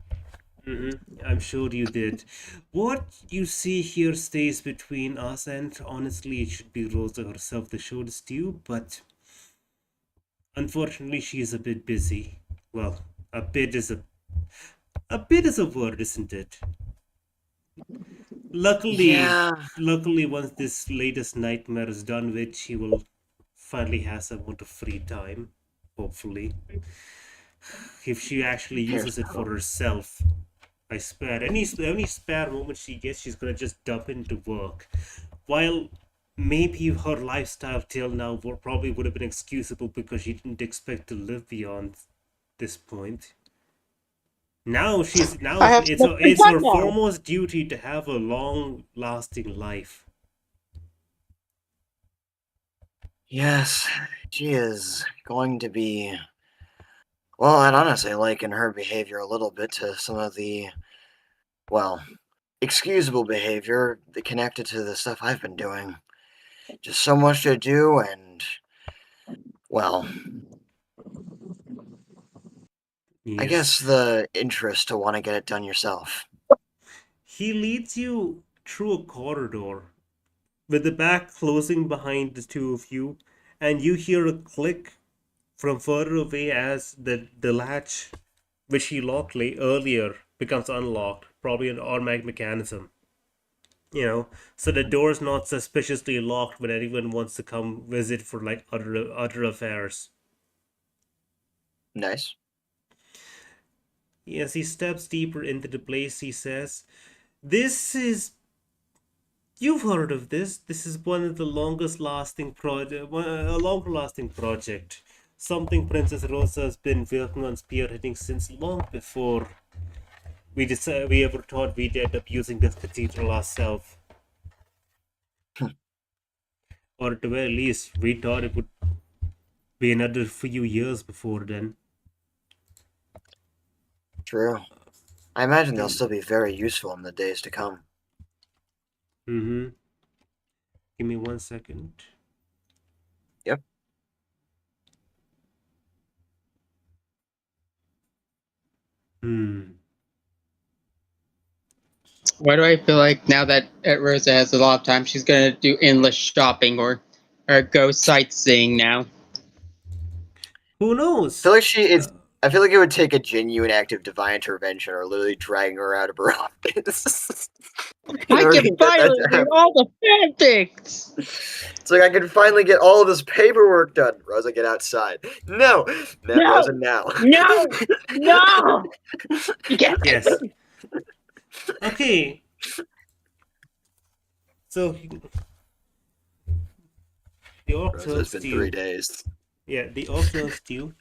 S3: I'm sure you did. What you see here stays between us, and honestly, it should be Rosa herself that showed us to you, but unfortunately, she is a bit busy. Well, a bit is a word, isn't it?
S1: Yeah.
S3: Luckily, once this latest nightmare is done with, she will finally have some amount of free time. Hopefully, if she actually uses it for herself. I swear, any spare moment she gets, she's gonna just dump into work. While maybe her lifestyle till now probably would have been excusable because she didn't expect to live beyond this point. Now
S4: I have
S3: it's her
S4: now.
S3: foremost duty to have a long-lasting life.
S1: Yes, she is going to be. Well, I'd honestly liken her behavior a little bit to some of the, well, excusable behavior that connected to the stuff I've been doing. Just so much to do, and Well, I
S3: Yes.
S1: guess the interest to want to get it done yourself.
S3: He leads you through a corridor with the back closing behind the two of you, and you hear a click from further away as the latch, which he locked earlier, becomes unlocked. Probably an automatic mechanism. So the door's not suspiciously locked when anyone wants to come visit for like other affairs.
S1: Nice.
S3: As he steps deeper into the place, he says, "This is You've heard of this. This is one of the longest lasting a longer lasting project. Something Princess Rosa has been working on spearheading since long before we ever thought we'd end up using this cathedral ourselves. Or at the very least, we thought it would be another few years before then."
S1: True. I imagine they'll still be very useful in the days to come.
S3: Mm-hmm. Give me 1 second.
S1: Yep.
S4: Why do I feel like now that Rosa has a lot of time, she's gonna do endless shopping or go sightseeing now?
S3: Who knows?
S1: I feel like it would take a genuine act of divine intervention or literally dragging her out of her office.
S4: I can finally read all the fanfics!
S1: It's like I can finally get all of this paperwork done. Rosa, get outside. No! Rosa, now.
S4: No! No!
S3: Yes. Okay. So the orc
S1: Rosa,
S3: turns
S1: it's been
S3: to
S1: 3
S3: you.
S1: days.
S3: Yeah, the orc turns to you.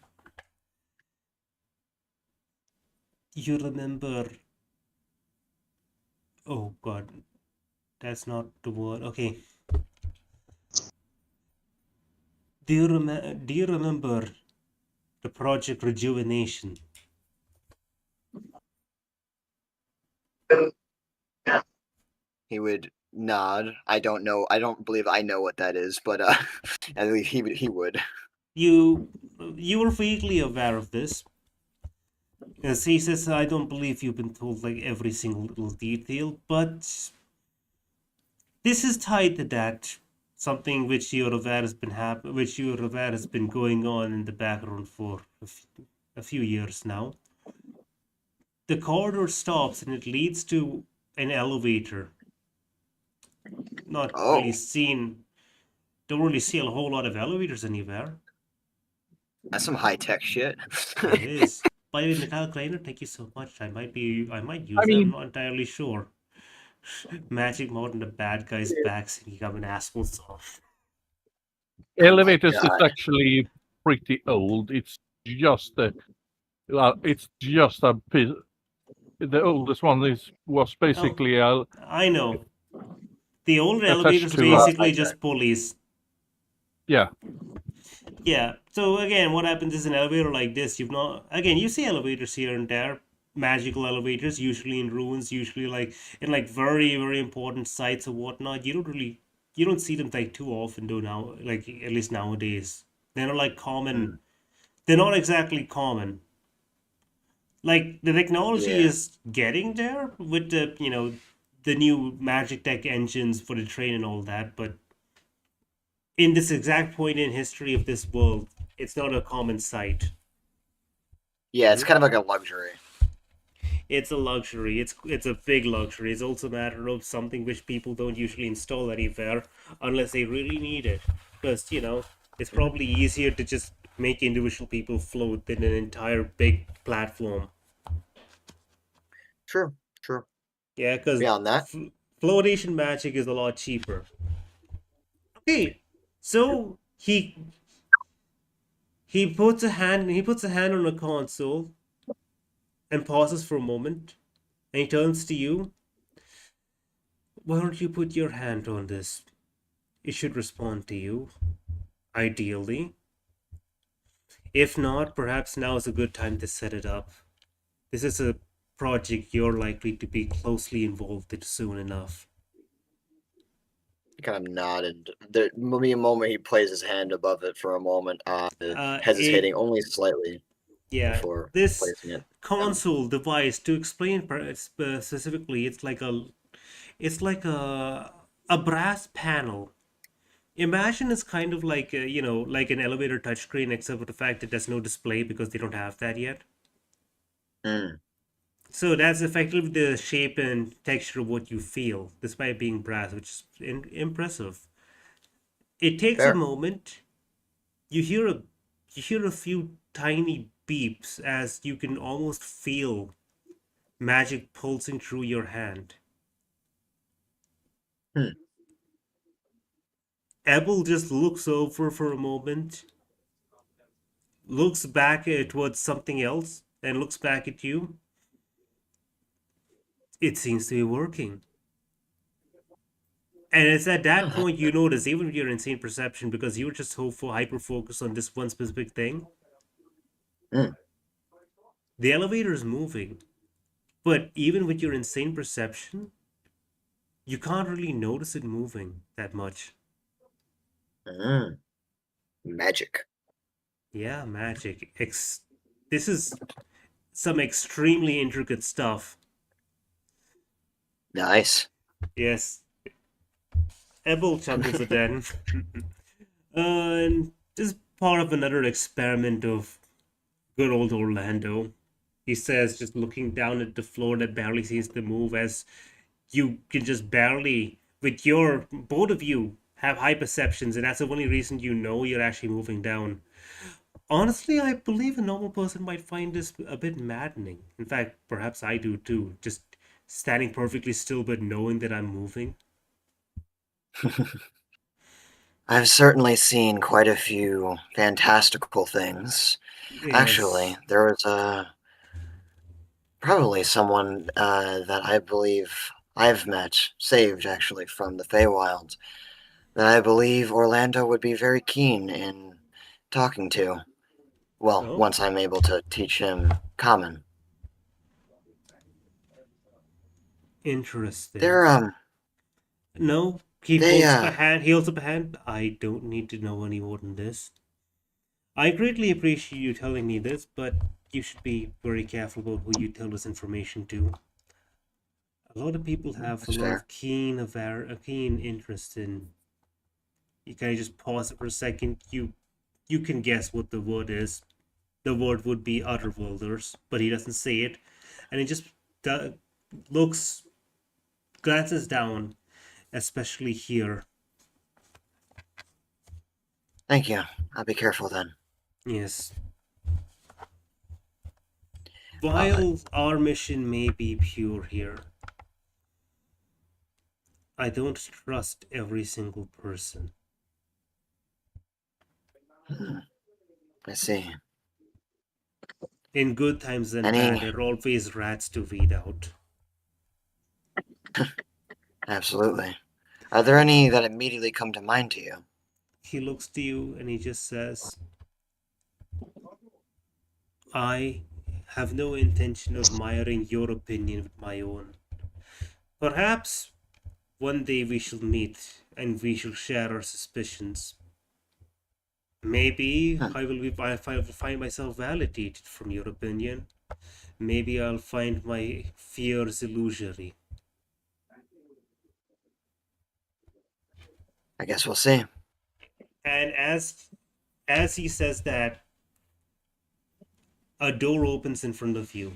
S3: You remember... Oh god. That's not the word. Okay. Do you remember the Project Rejuvenation?
S1: He would nod. I don't know. I don't believe I know what that is, but I believe he would.
S3: You were vaguely aware of this. As he says, I don't believe you've been told like every single little detail, but this is tied to that. Something which you're aware has been going on in the background for a few years now. The corridor stops and it leads to an elevator. Not really seen. Don't really see a whole lot of elevators anywhere.
S1: That's some high tech shit.
S3: It is. By the way, Metal Kleiner, thank you so much. I might use that. I'm not entirely sure. Magic mode and the bad guy's backs and become an asshole soft.
S5: Elevators is
S1: God.
S5: actually pretty old. It's just a piece. The oldest one was basically
S3: I know. The old
S5: attached
S3: elevators
S5: to,
S3: basically just pulleys.
S5: yeah.
S3: Yeah. So again, what happens is an elevator like this, you see elevators here and there, magical elevators, usually in ruins, usually like in like very, very important sites or whatnot. You don't see them like too often though now, like at least nowadays. They're not like common. They're not exactly common. Like the technology is getting there with the new magic tech engines for the train and all that, but in this exact point in history of this world, it's not a common sight.
S1: Yeah, it's kind of like a luxury.
S3: It's a luxury. It's a big luxury. It's also a matter of something which people don't usually install anywhere unless they really need it. Because, it's probably easier to just make individual people float than an entire big platform.
S1: True.
S3: Yeah, because
S1: Beyond that,
S3: flotation magic is a lot cheaper. Okay, so he puts a hand on a console and pauses for a moment, and he turns to you. Why don't you put your hand on this? It should respond to you, ideally. If not, perhaps now is a good time to set it up. This is a project you're likely to be closely involved in soon enough.
S1: kind of nodded. There will be a moment he plays his hand above it for a moment,
S3: It
S1: hesitating only slightly
S3: Yeah,
S1: before
S3: this
S1: placing it.
S3: console device, to explain specifically, it's like a brass panel. Imagine it's kind of like like an elevator touchscreen, except for the fact that there's no display because they don't have that yet.
S1: Mm,
S3: So that's effectively the shape and texture of what you feel, despite being brass, which is impressive. It takes a
S1: fair.
S3: moment. You hear a few tiny beeps as you can almost feel magic pulsing through your hand.
S1: Hmm.
S3: Ebel just looks over for a moment, looks back towards something else, and looks back at you. It seems to be working. And it's at that point you notice, even with your insane perception, because you were just so hyper focused on this one specific thing,
S1: Mm.
S3: the elevator is moving. But even with your insane perception, you can't really notice it moving that much.
S1: Mm. Magic.
S3: Yeah, magic. This is some extremely intricate stuff.
S1: Nice.
S3: Yes. Ebel chuckles again. And this is part of another experiment of good old Orlando. He says, just looking down at the floor that barely seems to move, as you can just barely, with your, both of you have high perceptions, and that's the only reason you know you're actually moving down. Honestly, I believe a normal person might find this a bit maddening. In fact, perhaps I do too. Just standing perfectly still but knowing that I'm moving.
S1: I've certainly seen quite a few fantastical things. Actually,
S3: Yes.
S1: there was probably someone that I believe I've met, saved actually from the Feywild, that I believe Orlando would be very keen in talking to. Well,
S3: Oh,
S1: once I'm able to teach him common.
S3: interesting.
S1: They're
S3: No, he
S1: they
S3: holds up a hand. He holds up a hand. I don't need to know any more than this. I greatly appreciate you telling me this, but you should be very careful about who you tell this information to. A lot of people have a
S1: that's
S3: lot
S1: fair.
S3: of keen interest in. You kind of just pause it for a second. You can guess what the word is. The word would be Otherworlders, but he doesn't say it, and he just do- looks, glances down, especially here.
S1: Thank you. I'll be careful then.
S3: Yes.
S1: Uh,
S3: While our mission may be pure here, I don't trust every single person.
S1: I see.
S3: In good times and bad,
S1: Any?
S3: there are always rats to weed out.
S1: Absolutely. Are there any that immediately come to mind to you?
S3: He looks to you and he just says, I have no intention of miring your opinion with my own. Perhaps one day we shall meet and we shall share our suspicions. Maybe
S1: Hmm.
S3: I will find myself validated from your opinion. Maybe I'll find my fears illusory.
S1: I guess we'll see.
S3: And as he says that, a door opens in front of you.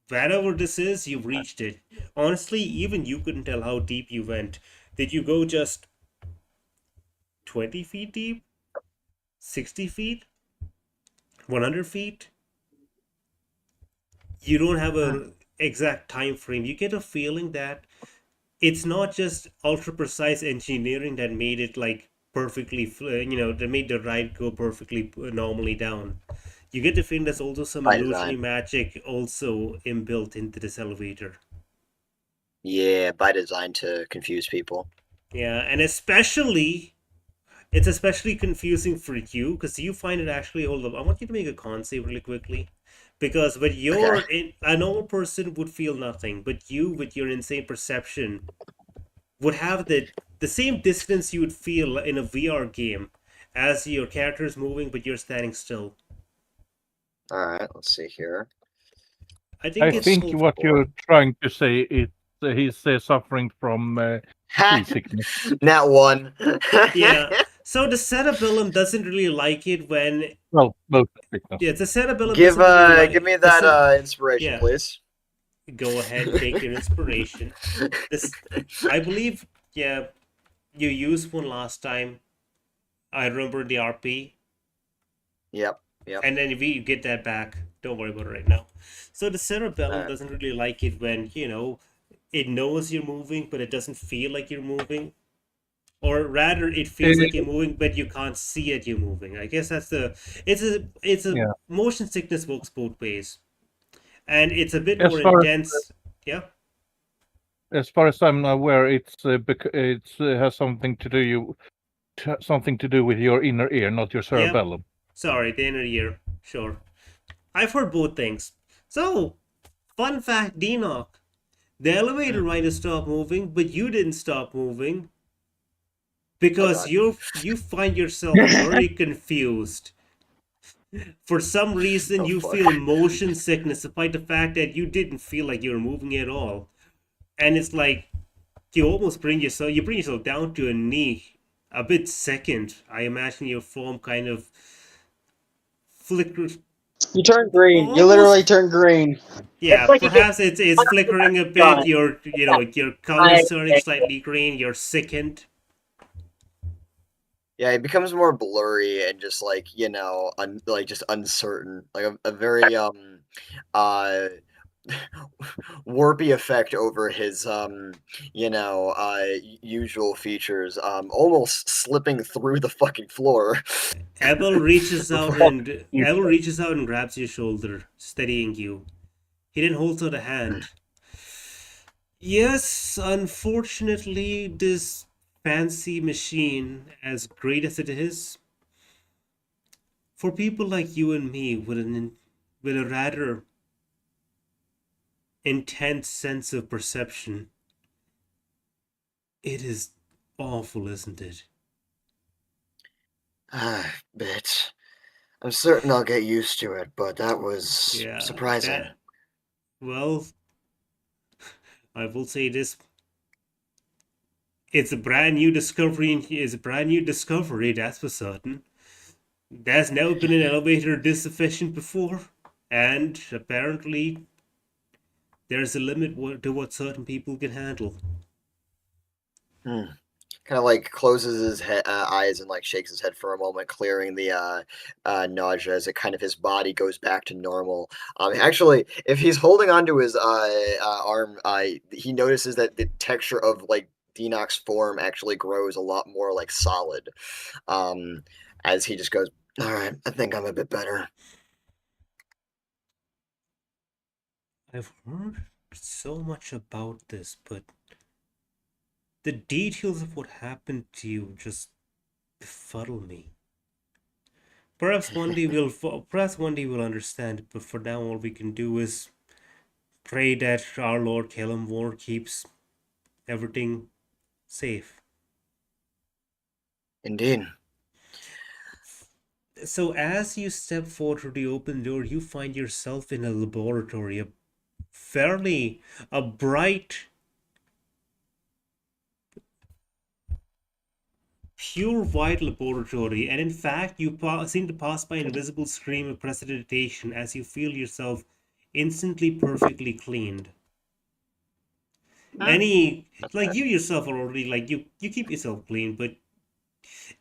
S3: Wherever this is, you've reached it. Honestly, even you couldn't tell how deep you went. Did you go just 20 feet deep? 60 feet? 100 feet? You don't have
S1: Hmm.
S3: a exact time frame. You get a feeling that it's not just ultra precise engineering that made it like perfectly, that made the ride go perfectly normally down. You get the feeling there's also some
S1: By
S3: illusionary
S1: design.
S3: magic also inbuilt into this elevator.
S1: Yeah, by design to confuse people.
S3: Yeah, and it's especially confusing for you because you find it actually. Hold up, I want you to make a con save really quickly, because when
S1: Okay.
S3: a normal person would feel nothing, but you, with your insane perception, would have the same distance you would feel in a VR game as your character is moving, but you're standing still.
S1: All right, let's see here.
S3: I think
S5: I
S3: it's
S5: think
S3: called-
S5: what you're trying to say is he's suffering from seasickness.
S1: Nat 1.
S3: Yeah. So the cerebellum doesn't really like it when
S5: Well, both sickness.
S3: yeah, the cerebellum
S1: Give
S3: doesn't really like
S1: give me
S3: the
S1: that inspiration,
S3: yeah.
S1: please.
S3: Go ahead, take your inspiration. This, I believe, yeah, you used one last time. I remember the RP,
S1: Yep. Yep.
S3: and then if you get that back, don't worry about it right now. So the cerebellum
S1: Alright.
S3: doesn't really like it when, you know, it knows you're moving, but it doesn't feel like you're moving. Or rather, it feels like you're moving, but you can't see it. You're moving. I guess that's the. It's a
S5: Yeah.
S3: motion sickness works both ways, and it's a bit
S5: As
S3: more
S5: far as-
S3: intense. Yeah.
S5: As far as I'm aware, it has something to do with your inner ear, not your cerebellum.
S3: Sorry, the inner ear. Sure. I've heard both things. So, fun fact, Dinok. The elevator might have stopped moving, but you didn't stop moving. Because
S1: God.
S3: you find yourself very confused. For some reason,
S1: Oh,
S3: you
S1: fuck.
S3: feel motion sickness despite the fact that you didn't feel like you were moving at all. And it's like you almost bring yourself down to a knee, a bit second. I imagine your form kind of flickers.
S4: You turn green. You
S3: Almost-
S4: literally turn green.
S3: Yeah,
S4: It's like you
S3: perhaps it's flickering a bit. Your color's turning slightly green. You're sickened.
S1: Yeah, it becomes more blurry and just like like just uncertain, like a very uh warpy effect over his usual features, almost slipping through the fucking floor.
S3: Abel reaches out and grabs your shoulder, steadying you. He then holds out a hand. Yes, unfortunately, this fancy machine, as great as it is, for people like you and me with a rather intense sense of perception, it is awful, isn't it?
S1: Bitch. I'm certain I'll get used to it, but that was surprising.
S3: Well, I will say this. It's a brand new discovery. That's for certain. There's never been an elevator this efficient before, and apparently there's a limit to what certain people can handle.
S1: Kind of like closes his eyes and like shakes his head for a moment, clearing the nausea as it kind of his body goes back to normal. Actually, if he's holding onto his arm, he notices that the texture of like Dinok's form actually grows a lot more like solid. As he just goes, all right, I think I'm a bit better.
S3: I've heard so much about this, but the details of what happened to you just befuddle me. Perhaps one day we'll understand it, but for now all we can do is pray that our Lord Kalimvor keeps everything safe.
S1: Indeed.
S3: So as you step forward through the open door, you find yourself in a laboratory, a bright, pure white laboratory, and in fact you seem to pass by an invisible stream of precipitation as you feel yourself instantly perfectly cleaned. You yourself are already like you keep yourself clean, but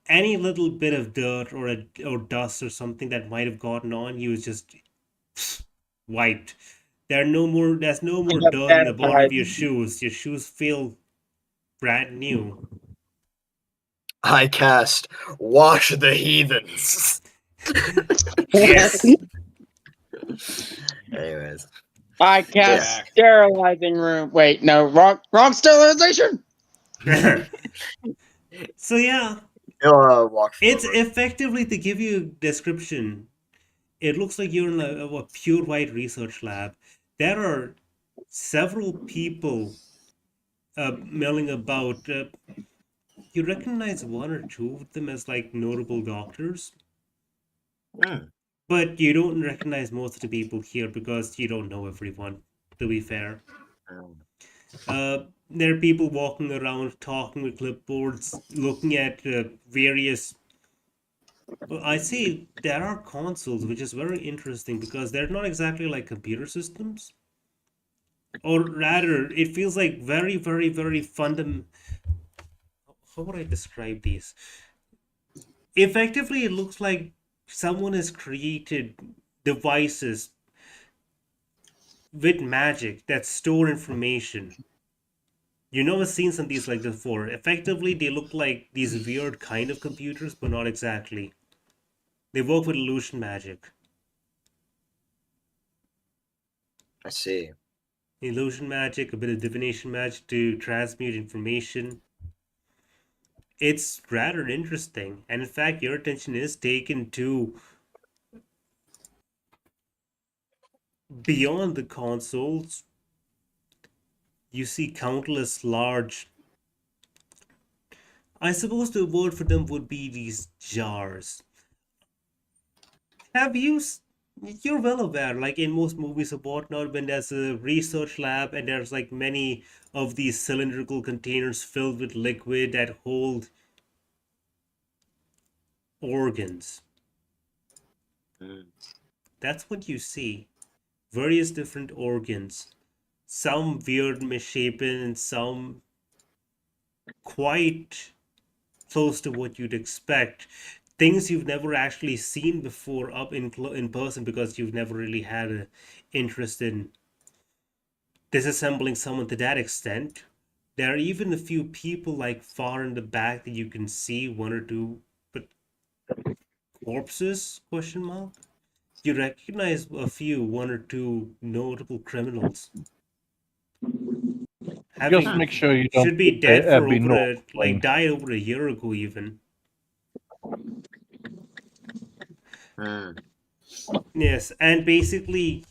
S3: any little bit of dirt or dust or something that might have gotten on you is just wiped. There's no more dirt in the bottom of your shoes. Your shoes feel brand new.
S1: I cast Wash the Heathens.
S3: Yes.
S1: Anyways.
S4: I cast sterilizing room. Wait, no, wrong sterilization.
S3: So yeah,
S1: Walk
S3: it's
S1: forward.
S3: effectively to give you a description. It looks like you're in a pure white research lab. There are several people milling about. You recognize one or two of them as like notable doctors,
S1: Hmm.
S3: but you don't recognize most of the people here because you don't know everyone, to be fair.
S1: Hmm.
S3: There are people walking around, talking with clipboards, looking at various. Well, I see there are consoles, which is very interesting because they're not exactly like computer systems, or rather, it feels like very, very, very fundamental. How would I describe these? Effectively, it looks like someone has created devices with magic that store information. You've never seen some of these like before. Effectively, they look like these weird kind of computers, but not exactly. They work with illusion magic.
S1: I see.
S3: Illusion magic, a bit of divination magic to transmute information. It's rather interesting, and in fact, your attention is taken to beyond the consoles. You see countless large. I suppose the word for them would be these jars. Have you? You're well aware, like in most movies or whatnot, when there's a research lab and there's like many of these cylindrical containers filled with liquid that hold organs.
S1: Hmm.
S3: That's what you see. Various different organs. Some weird, misshapen, and some quite close to what you'd expect. Things you've never actually seen before up in person because you've never really had an interest in disassembling someone to that extent. There are even a few people like far in the back that you can see, one or two, but corpses? Question mark. You recognize a few, one or two notable criminals.
S5: Just
S3: Having
S5: make sure you don't
S3: should be
S5: hit
S3: dead
S5: the
S3: for
S5: Abbey
S3: over
S5: North
S3: a
S5: plane.
S3: like died over a year ago even.
S1: Hmm.
S3: Yes, and basically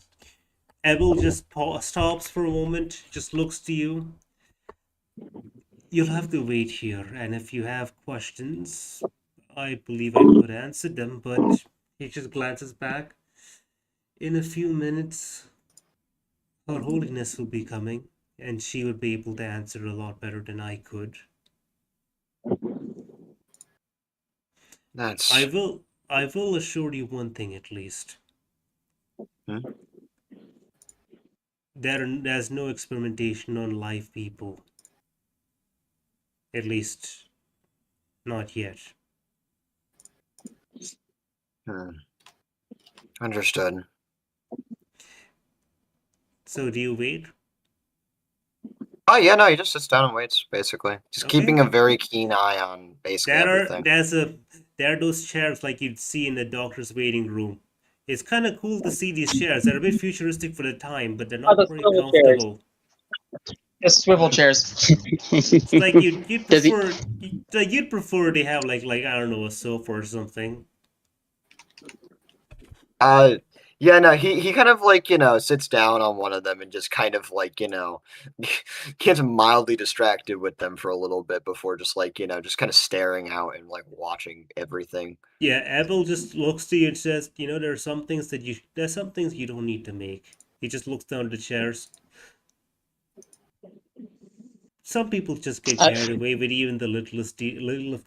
S3: Ebel just stops for a moment, just looks to you. You'll have to wait here, and if you have questions, I believe I could answer them, but he just glances back. In a few minutes, Her Holiness will be coming, and she would be able to answer a lot better than I could.
S1: That's.
S3: I will assure you one thing at least.
S1: Hmm?
S3: There's no experimentation on live people. At least, not yet.
S1: Hmm. Understood.
S3: So, do you wait?
S1: Oh yeah, no, he just sits down and waits, basically. Just
S3: Okay.
S1: keeping a very keen eye on basically everything.
S3: There are those chairs like you'd see in the doctor's waiting room. It's kind of cool to see these chairs. They're a bit futuristic for the time, but they're
S4: Oh,
S3: not
S4: the
S3: very
S4: swivel chairs.
S3: comfortable.
S4: The swivel chairs.
S3: It's like you'd
S4: Does he?
S3: prefer you'd prefer they have like I don't know, a sofa or something.
S1: Yeah, no, he kind of like, sits down on one of them and just kind of like, gets mildly distracted with them for a little bit before just like, just kind of staring out and like watching everything.
S3: Yeah, Abel just looks to you and says, there's some things you don't need to make. He just looks down at the chairs. Some people just get carried away with even the littlest of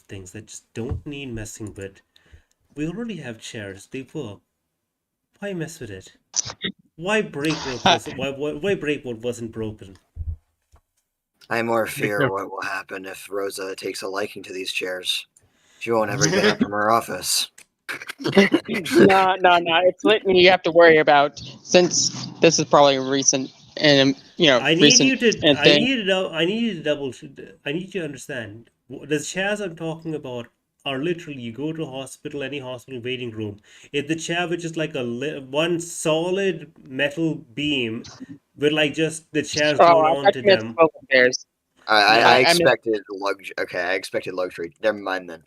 S3: things that just don't need messing with. We already have chairs. They work. Why mess with it? Why break why break what wasn't broken?
S1: I more
S5: Be
S1: fear
S5: careful.
S1: what will happen if Rosa takes a liking to these chairs. She won't ever get up from her office.
S4: No. It's Litney you have to worry about since this is probably a recent and recent thing.
S3: I need you to I need you to understand. The chairs I'm talking about are literally you go to a hospital, any hospital waiting room. If the chair which is like one solid metal beam with like just the chairs
S4: Oh,
S3: drawn
S4: I thought
S3: onto
S4: you meant
S3: them.
S4: swivel chairs.
S1: I
S3: No,
S4: I meant
S1: expected luxury. Okay, I expected luxury. Never mind then.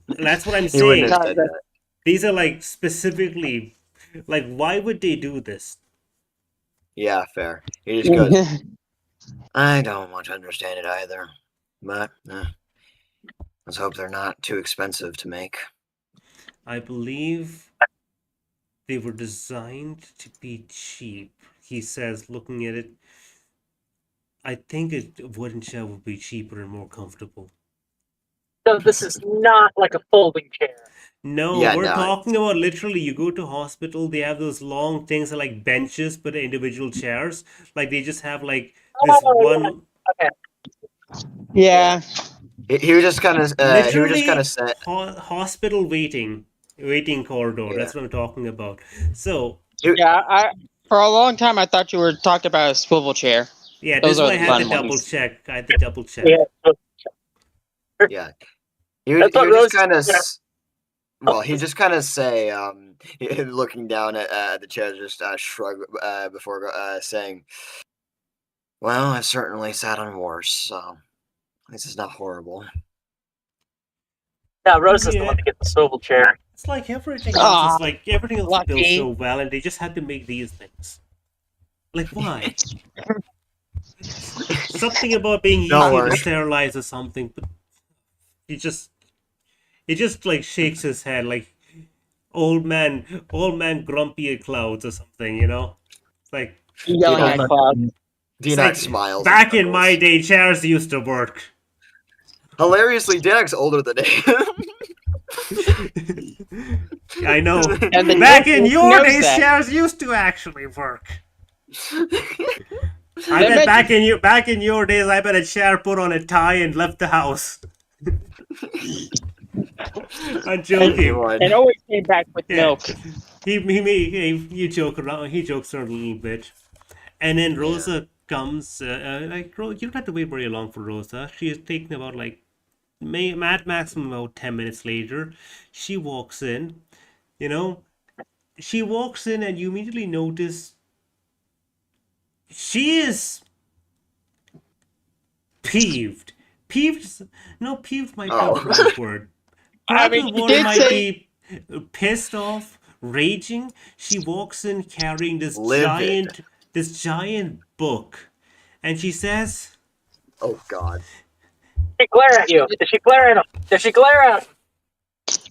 S3: that's what I'm
S1: He wouldn't have
S3: saying.
S4: no,
S1: said that.
S3: These are like specifically like why would they do this?
S1: Yeah, fair. He just goes, I don't want to understand it either. But let's hope they're not too expensive to make.
S3: I believe they were designed to be cheap, he says, looking at it. I think a wooden chair would be cheaper and more comfortable.
S2: So this is not like a folding chair.
S3: No,
S1: Yeah,
S3: we're
S1: no.
S3: talking about literally you go to hospital, they have those long things that are like benches but they're individual chairs. Like they just have like this one
S2: Okay.
S4: Yeah.
S1: He was just kind of
S3: literally
S1: set.
S3: hospital waiting corridor.
S1: Yeah.
S3: That's what I'm talking about. So
S4: Yeah, for a long time I thought you were talking about a swivel chair.
S3: yeah,
S4: Those
S3: this
S4: are
S3: one I
S4: the
S3: had to
S4: fun
S3: double
S4: ones.
S3: check. I had to double check.
S2: Yeah.
S1: Yeah. He would just kind of. Well, he just kind of say, looking down at the chair, just shrug before saying, "Well, I've certainly sat on worse, so this is not horrible."
S2: No, Rose is the one to get the swivel chair.
S3: It's like everything else. It's like everything else is built
S4: lucky.
S3: so well, and they just had to make these things. Like why? Something about being
S1: Don't
S3: easy
S1: worry.
S3: to sterilize or something, but he just like shakes his head like old man grumpy at clouds or something, you know? It's like
S4: Yelling at Cloud.
S3: it's
S1: Dinok
S3: like,
S1: smiles.
S3: back
S1: and
S3: in my
S1: chuckles.
S3: day, chairs used to work.
S1: Hilariously, Dinok's older than him.
S3: I know.
S4: And the
S3: Back in
S4: Disc
S3: your
S4: knows
S3: days,
S4: that.
S3: chairs used to actually work. I
S4: They
S3: bet
S4: meant-
S3: back in your days, I bet a chair put on a tie and left the house. I'm joking.
S4: And always came back with
S3: Yeah.
S4: milk.
S3: He joke around. He jokes around a little bit, and then Rosa comes. You don't have to wait very long for Rosa. She is taking about like mad maximum about 10 minutes later. She walks in. You know, she walks in, and you immediately notice she is peeved. Peeved? No, peeved might be the wrong word.
S4: I
S3: Perhaps
S4: mean,
S3: the
S4: he
S3: word
S4: did
S3: might
S4: say-
S3: be pissed off, raging. She walks in carrying this
S1: Livid.
S3: giant book, and she says,
S1: Oh God.
S2: She glare at you. Did she glare at him? Did she glare at him?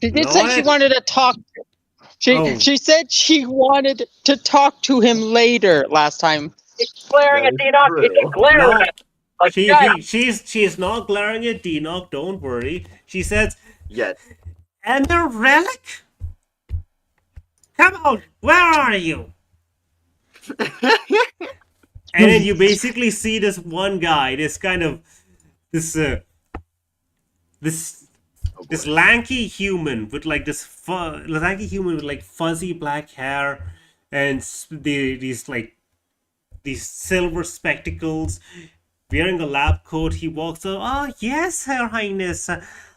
S4: She did
S3: Go
S4: say she
S3: ahead.
S4: wanted to talk. She said she wanted to talk to him later last time.
S2: She's glaring
S1: That
S2: at
S1: is
S2: Dinok. Did she
S1: true.
S2: glare
S3: No.
S2: at him? Like, yeah.
S3: She's not glaring at Dinok. Don't worry. She says,
S1: Yet.
S3: "And the relic? Come on, where are you?" And then you basically see this one guy, this lanky human with like fuzzy black hair and these silver spectacles, wearing a lab coat. He walks up. "Oh yes, Her Highness.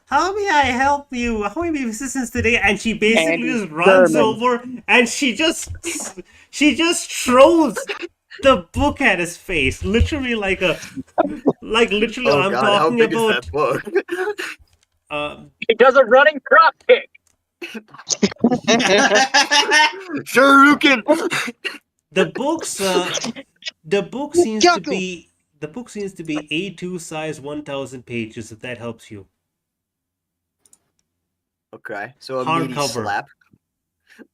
S3: How may I help you? How may I be of assistance today?" And she basically
S4: And
S3: just runs
S4: German.
S3: over and she just throws the book at his face. Literally literally
S1: Oh
S3: I'm
S1: God. How
S3: talking
S1: big
S3: about
S1: is that book?
S2: He does a running drop kick.
S1: Shuriken.
S3: the book seems to be A2 size 1000 pages, if that helps you.
S1: Okay. So a meaty
S3: Hardcover.
S1: slap.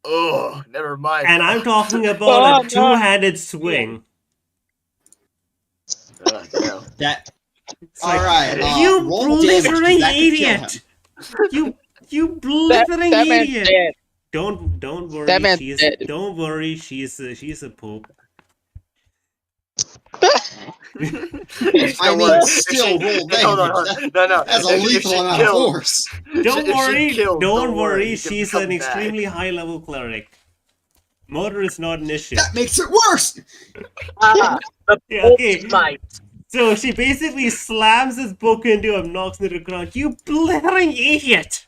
S1: Oh, never mind.
S3: And I'm talking about
S4: Oh,
S3: a two-handed swing.
S1: No.
S6: That.
S3: It's
S6: All
S3: like,
S6: right.
S3: you
S6: Roll damage, 'cause
S3: blithering
S6: that could kill
S3: idiot!
S6: him.
S3: You blithering
S4: that man's
S3: idiot!
S4: dead.
S3: Don't worry,
S4: That man's dead.
S3: don't worry, she's a pope.
S6: I mean, still roll damage.
S1: Hold on. No.
S6: That's a
S1: If
S6: lethal
S1: she
S6: amount of
S1: kills-
S6: force.
S3: Don't
S1: if she
S3: worry,
S1: kills,
S3: don't worry,
S1: you can
S3: she's
S1: come
S3: an
S1: back.
S3: extremely high-level cleric. Murder is not an issue.
S6: That makes it worse.
S2: The
S3: Yeah,
S2: bolt
S3: okay.
S2: smite.
S3: So she basically slams his book into him, knocks it to the ground. You blithering idiot!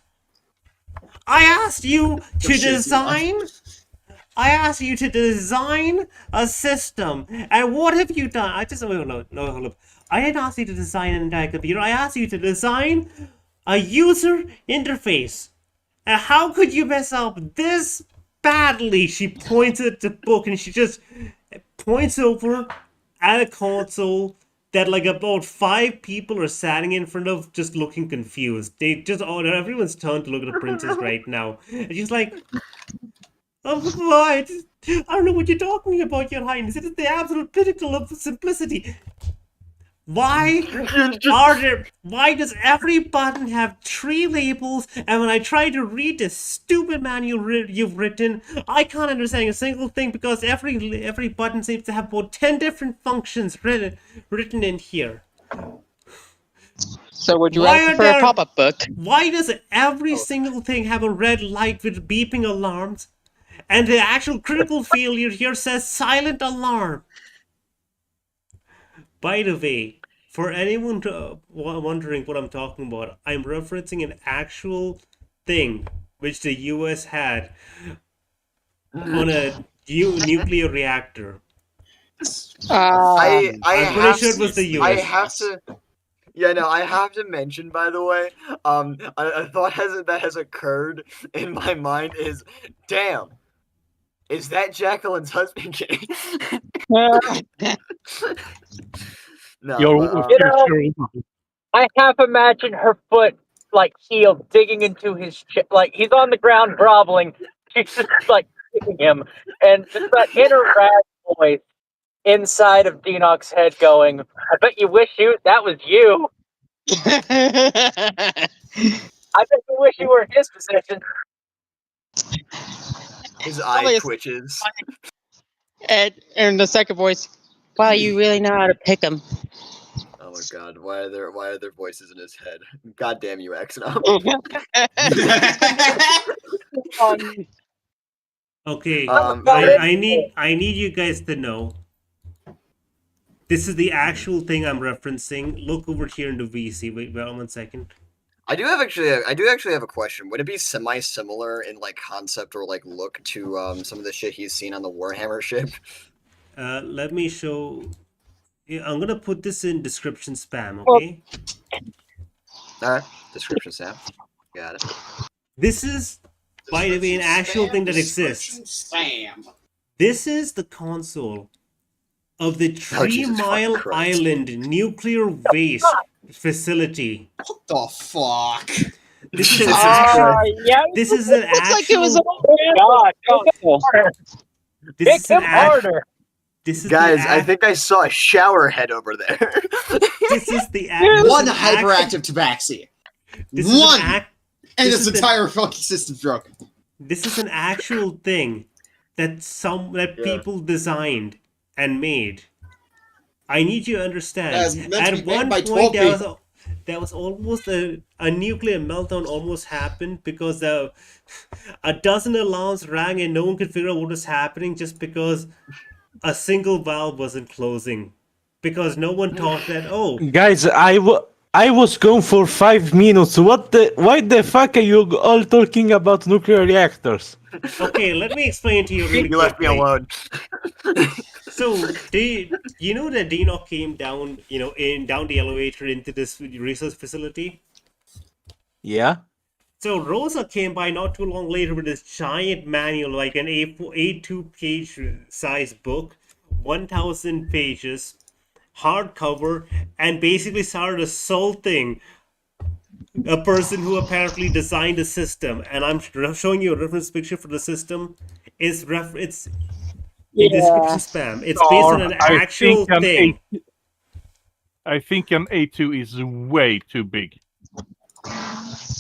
S3: I asked you to design a system, and what have you done? Hold up. I didn't ask you to design an entire computer. I asked you to design a user interface. And how could you mess up this badly? She points at the book and she just points over at a console that like about 5 people are standing in front of, just looking confused. They just everyone's turned to look at the princess right now, and she's like, "Oh, what? I don't know what you're talking about, Your Highness. It is the absolute pinnacle of simplicity. Why does every button have 3 labels, and when I try to read the stupid manual you've written, I can't understand a single thing because every button seems to have about 10 different functions written in here.
S4: So would you
S3: Why
S4: rather
S3: are
S4: prefer a
S3: there-
S4: pop-up book?
S3: Why does every single thing have a red light with beeping alarms, and the actual critical failure here says silent alarm? By the way, for anyone wondering what I'm talking about, I'm referencing an actual thing which the US had on a nuclear reactor.
S1: I
S3: I'm pretty
S1: have
S3: sure it was the
S1: I
S3: US.
S1: have to. Yeah, no, I have to mention, by the way, a thought that has occurred in my mind is, damn, is that Jacqueline's husband? No,
S5: Your
S1: but,
S2: You know, I half imagine her foot, like, heel digging into his chest. Like, he's on the ground groveling. She's just, like, kicking him. And just that inner rag voice inside of Dinok's head going, I bet you wish that was you. I bet you wish you were in his position.
S1: his
S4: Probably
S1: eye
S4: a-
S1: twitches.
S4: and the second voice, wow, you really know how to pick them.
S1: Oh my god, why are there voices in his head? God damn you, X-Nom.
S3: Okay,
S1: Um,
S3: I need you guys to know. This is the actual thing I'm referencing. Look over here in the VC. Wait 1 second.
S1: I do actually have a question. Would it be semi-similar in like concept or like look to some of the shit he's seen on the Warhammer ship?
S3: Let me show. Yeah, I'm gonna put this in description spam, okay?
S1: Alright, description Sam. Got it.
S3: This is, by the way, an actual thing that exists.
S6: Sam.
S3: This is the console of the
S1: Oh,
S3: 3
S1: Jesus
S3: Mile
S1: fucking Christ.
S3: Island nuclear waste facility.
S6: What the fuck?
S3: This is
S1: Jesus
S3: an actual.
S1: Christ.
S2: Yeah,
S3: This is an
S4: Looks like it was
S3: actual.
S2: God.
S3: This
S2: Kick
S3: is an
S2: him harder.
S3: This is
S1: Guys,
S3: the
S1: I think I saw a shower head over there.
S3: this is the act.
S6: One hyperactive Tabaxi.
S3: This is
S6: One!
S3: an act.
S6: And
S3: This
S6: his
S3: is the-
S6: entire fucking system's broken.
S3: This is an actual thing that
S1: Yeah.
S3: people designed and made. I need you to understand.
S6: That is meant to
S3: At
S6: be made
S3: one
S6: by
S3: point,
S6: 12
S3: there was almost a nuclear meltdown almost happened because a dozen alarms rang and no one could figure out what was happening just because a single valve wasn't closing. Because no one thought that, oh,
S7: Guys, I was gone for 5 minutes. Why the fuck are you all talking about nuclear reactors?
S3: okay, let me explain to you really
S1: You left me
S3: quickly.
S1: alone.
S3: So, you know that Dinok came down, down the elevator into this research facility?
S7: Yeah?
S3: So Rosa came by not too long later with this giant manual, like an A2 page size book, 1,000 pages, hardcover, and basically started assaulting a person who apparently designed the system. And I'm showing you a reference picture for the system. It's in description spam. It's based on an actual thing.
S5: I think an A2 is way too big.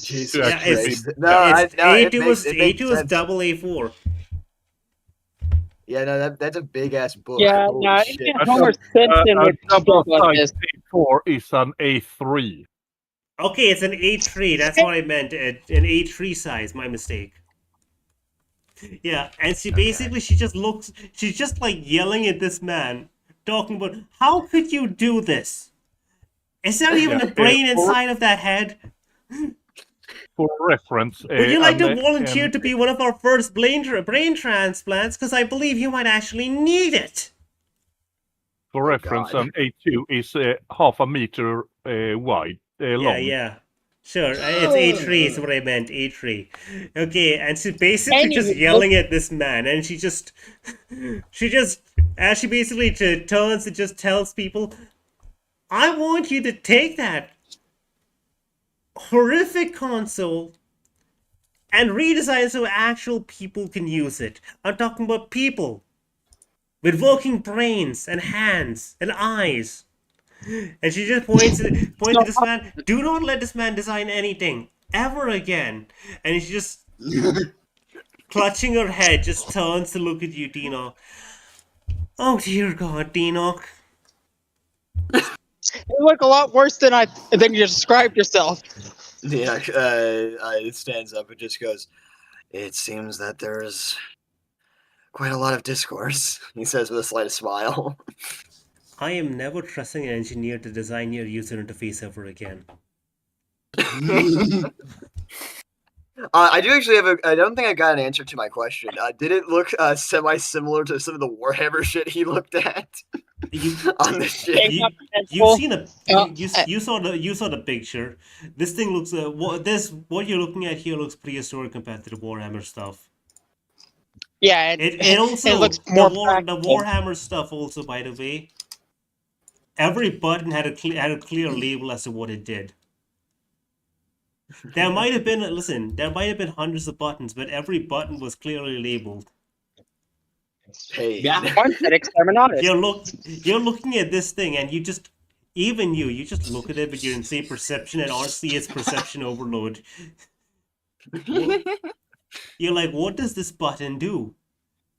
S1: Jesus
S5: Yeah,
S1: Christ.
S5: it's-
S3: A2 is
S1: sense.
S3: double A4.
S1: Yeah, no, that's a big ass book.
S4: Yeah,
S1: Holy
S4: no,
S1: shit.
S4: it Homer Simpson
S5: A
S4: would
S5: double
S4: talk like
S5: size
S4: this.
S5: A4 is an A3.
S3: Okay, it's an A3. That's what I meant. An A3 size. My mistake. Yeah, and she basically she's just like yelling at this man, talking about how could you do this? Is there even a brain inside of that head?
S5: For reference,
S3: Would you like to
S5: an-
S3: volunteer
S5: an-
S3: to be one of our first brain transplants? Because I believe you might actually need it.
S5: For reference,
S1: God.
S5: an A2 is half a meter wide, long.
S3: Yeah. Sure, it's A3 is what I meant, A3. Okay, and she's basically just yelling at this man, and she basically turns and just tells people, I want you to take that horrific console and redesign so actual people can use it. I'm talking about people with working brains and hands and eyes. And she just points to this man. Do not let this man design anything ever again. And she just clutching her head, just turns to look at you, Dinok. Oh dear God, Dinok.
S4: You look a lot worse than you described yourself.
S1: Dinok stands up and just goes, "It seems that there's quite a lot of discourse," he says with a slight smile.
S3: I am never trusting an engineer to design your user interface ever again.
S1: I do actually have I don't think I got an answer to my question. Did it look semi-similar to some of the Warhammer shit he looked at on the shit?
S3: You've seen you saw the picture. This thing looks what you're looking at here looks prehistoric compared to the Warhammer stuff.
S4: Yeah,
S3: it also
S4: looks more
S3: the Warhammer stuff also, by the way. Every button had a clear label as to what it did. There might have been hundreds of buttons, but every button was clearly labeled.
S1: Hey,
S3: you're looking at this thing, and you just look at it, but you're in say perception, and honestly, it's perception overload. You're like, what does this button do?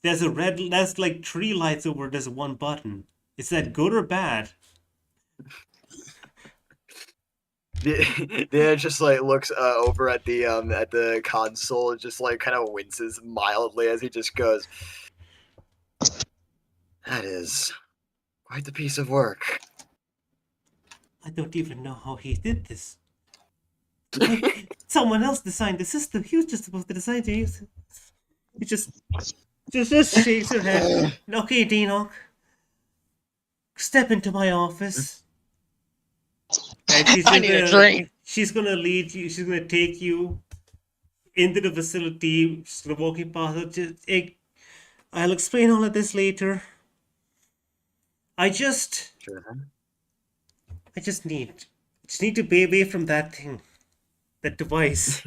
S3: There's like 3 lights over this one button. Is that good or bad?
S1: Dan just like looks over at the console and just like kind of winces mildly as he just goes, "That is quite the piece of work."
S3: I don't even know how he did this. Someone else designed the system. He was just supposed to design the user. He just shakes her head. Okay, Dinok, step into my office. And
S4: I need a drink.
S3: She's gonna lead you. She's gonna take you into the facility. She's gonna walk you past it. I'll explain all of this later. I just need to be away from that thing, that device.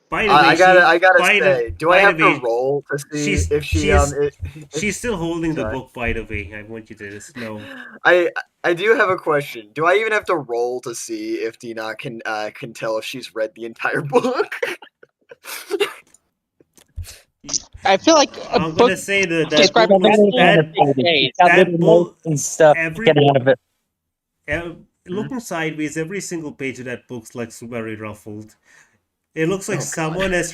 S3: By the way,
S1: I gotta say, do I have to roll to see if
S3: she's still holding the book, by the way. I want you to just know.
S1: I do have a question. Do I even have to roll to see if Dinok can tell if she's read the entire book?
S4: I feel like
S3: I'm gonna say that
S2: book and stuff. Get out of it.
S3: Looking sideways, every single page of that book looks very ruffled. It looks like someone has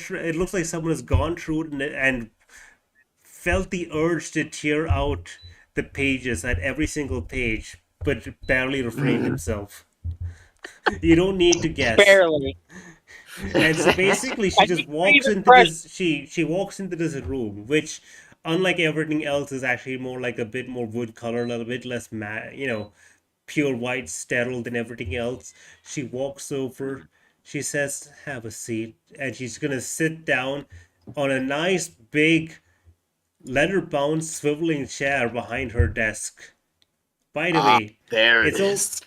S3: gone through it and felt the urge to tear out the pages at every single page, but barely refrained himself. You don't need to guess.
S4: Barely.
S3: And so basically, she just walks into this. She walks into this room, which, unlike everything else, is actually more like a bit more wood color, a little bit less pure white, sterile than everything else. She walks over. She says, "Have a seat," and she's gonna sit down on a nice big leather-bound swiveling chair behind her desk. By the way,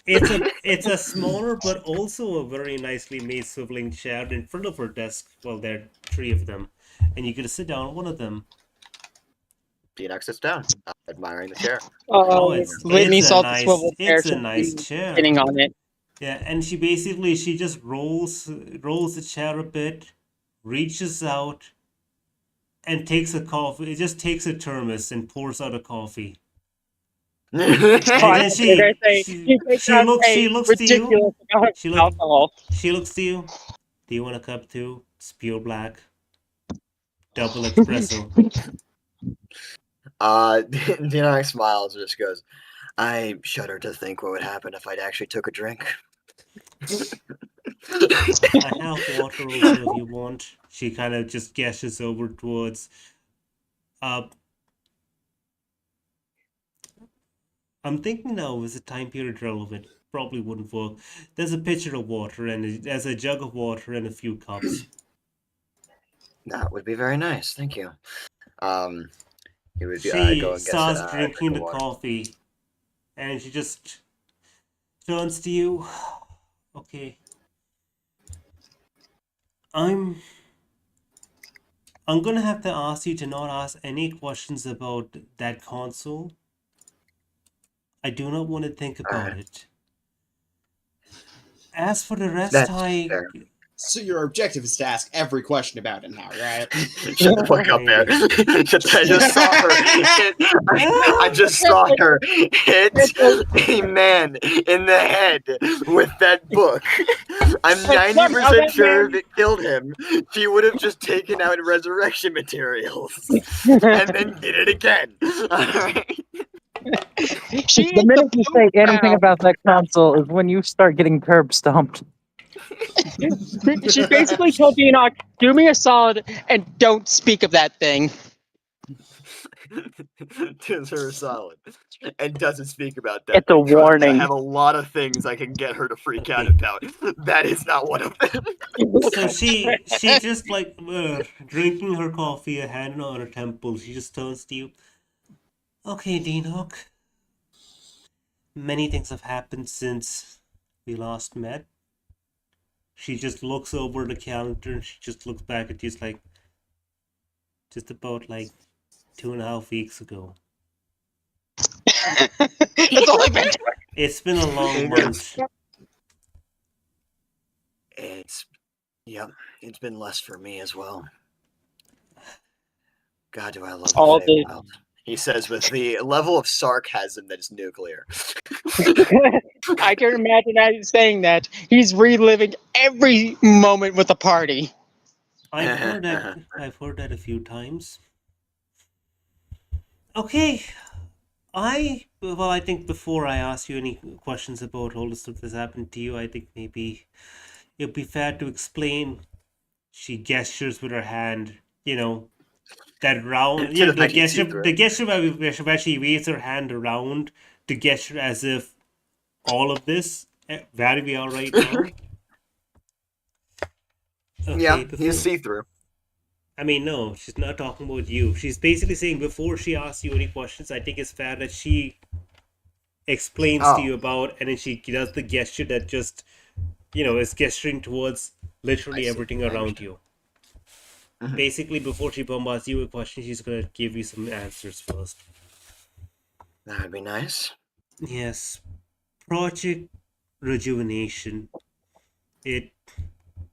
S3: it's a smaller but also a very nicely made swiveling chair in front of her desk. Well, there are 3 of them, and you get to sit down on one of them.
S1: Dinok sits down, admiring the chair.
S4: Litney saw the swivel chair.
S3: It's a nice chair.
S4: Sitting on it.
S3: Yeah, and she just rolls the chair a bit, reaches out, and takes a coffee. It just takes a thermos and pours out a coffee. And then she looks to you. She looks to you. Do you want a cup too? It's pure black, double espresso.
S1: Dinok smiles and just goes, "I shudder to think what would happen if I'd actually took a drink."
S3: I have water also if you want. She kind of just gestures over towards. I'm thinking now, is the time period relevant? Probably wouldn't work. There's a pitcher of water, and there's a jug of water and a few cups.
S1: That would be very nice, thank you. He would
S3: She
S1: go and
S3: starts
S1: get
S3: drinking the
S1: water.
S3: coffee, And she just turns to you. Okay. I'm gonna have to ask you to not ask any questions about that console. I do not want to think about it. As for the rest,
S1: That's
S3: I
S1: fair.
S6: So your objective is to ask every question about it now, right?
S1: Shut the fuck up, man. I just saw her hit a man in the head with that book. I'm 90% sure if it killed him, she would have just taken out resurrection materials and then did it again. Alright?
S2: The minute you say anything about that console is when you start getting curb stomped.
S4: She basically told Dinok, "Do me a solid and don't speak of that thing."
S1: Does her solid and doesn't speak about that.
S2: It's a
S1: thing. Trust me,
S2: warning.
S1: I have a lot of things I can get her to freak out about. That is not one of them.
S3: So she just like drinking her coffee, a hand on her temple. She just turns to you. Okay, Dinok. Many things have happened since we last met. She just looks over the calendar and she just looks back at you. It's like just about like 2.5 weeks ago.
S4: It's only been
S3: It's been a long month.
S1: It's been less for me as well. God, do I love
S4: All
S1: the
S4: the-
S1: Feywild. He says with the level of sarcasm that is nuclear.
S4: I can imagine that saying that. He's reliving every moment with the party.
S3: I've heard that a few times. Okay. I think before I ask you any questions about all the stuff that's happened to you, I think maybe it'd be fair to explain. She gestures with her hand, that round,
S1: To the
S3: the
S1: fact you see
S3: gesture,
S1: through
S3: the
S1: it.
S3: gesture where she waves her hand around to gesture as if all of this, where we are right now. Okay,
S1: Yeah,
S3: before,
S1: he's see-through.
S3: I mean, no, she's not talking about you. She's basically saying before she asks you any questions, I think it's fair that she explains to you about, and then she does the gesture that just, is gesturing towards literally everything around you.
S1: Mhm.
S3: Basically, before she bombards you with questions, she's going to give you some answers first.
S1: That would be nice.
S3: Yes. Project Rejuvenation.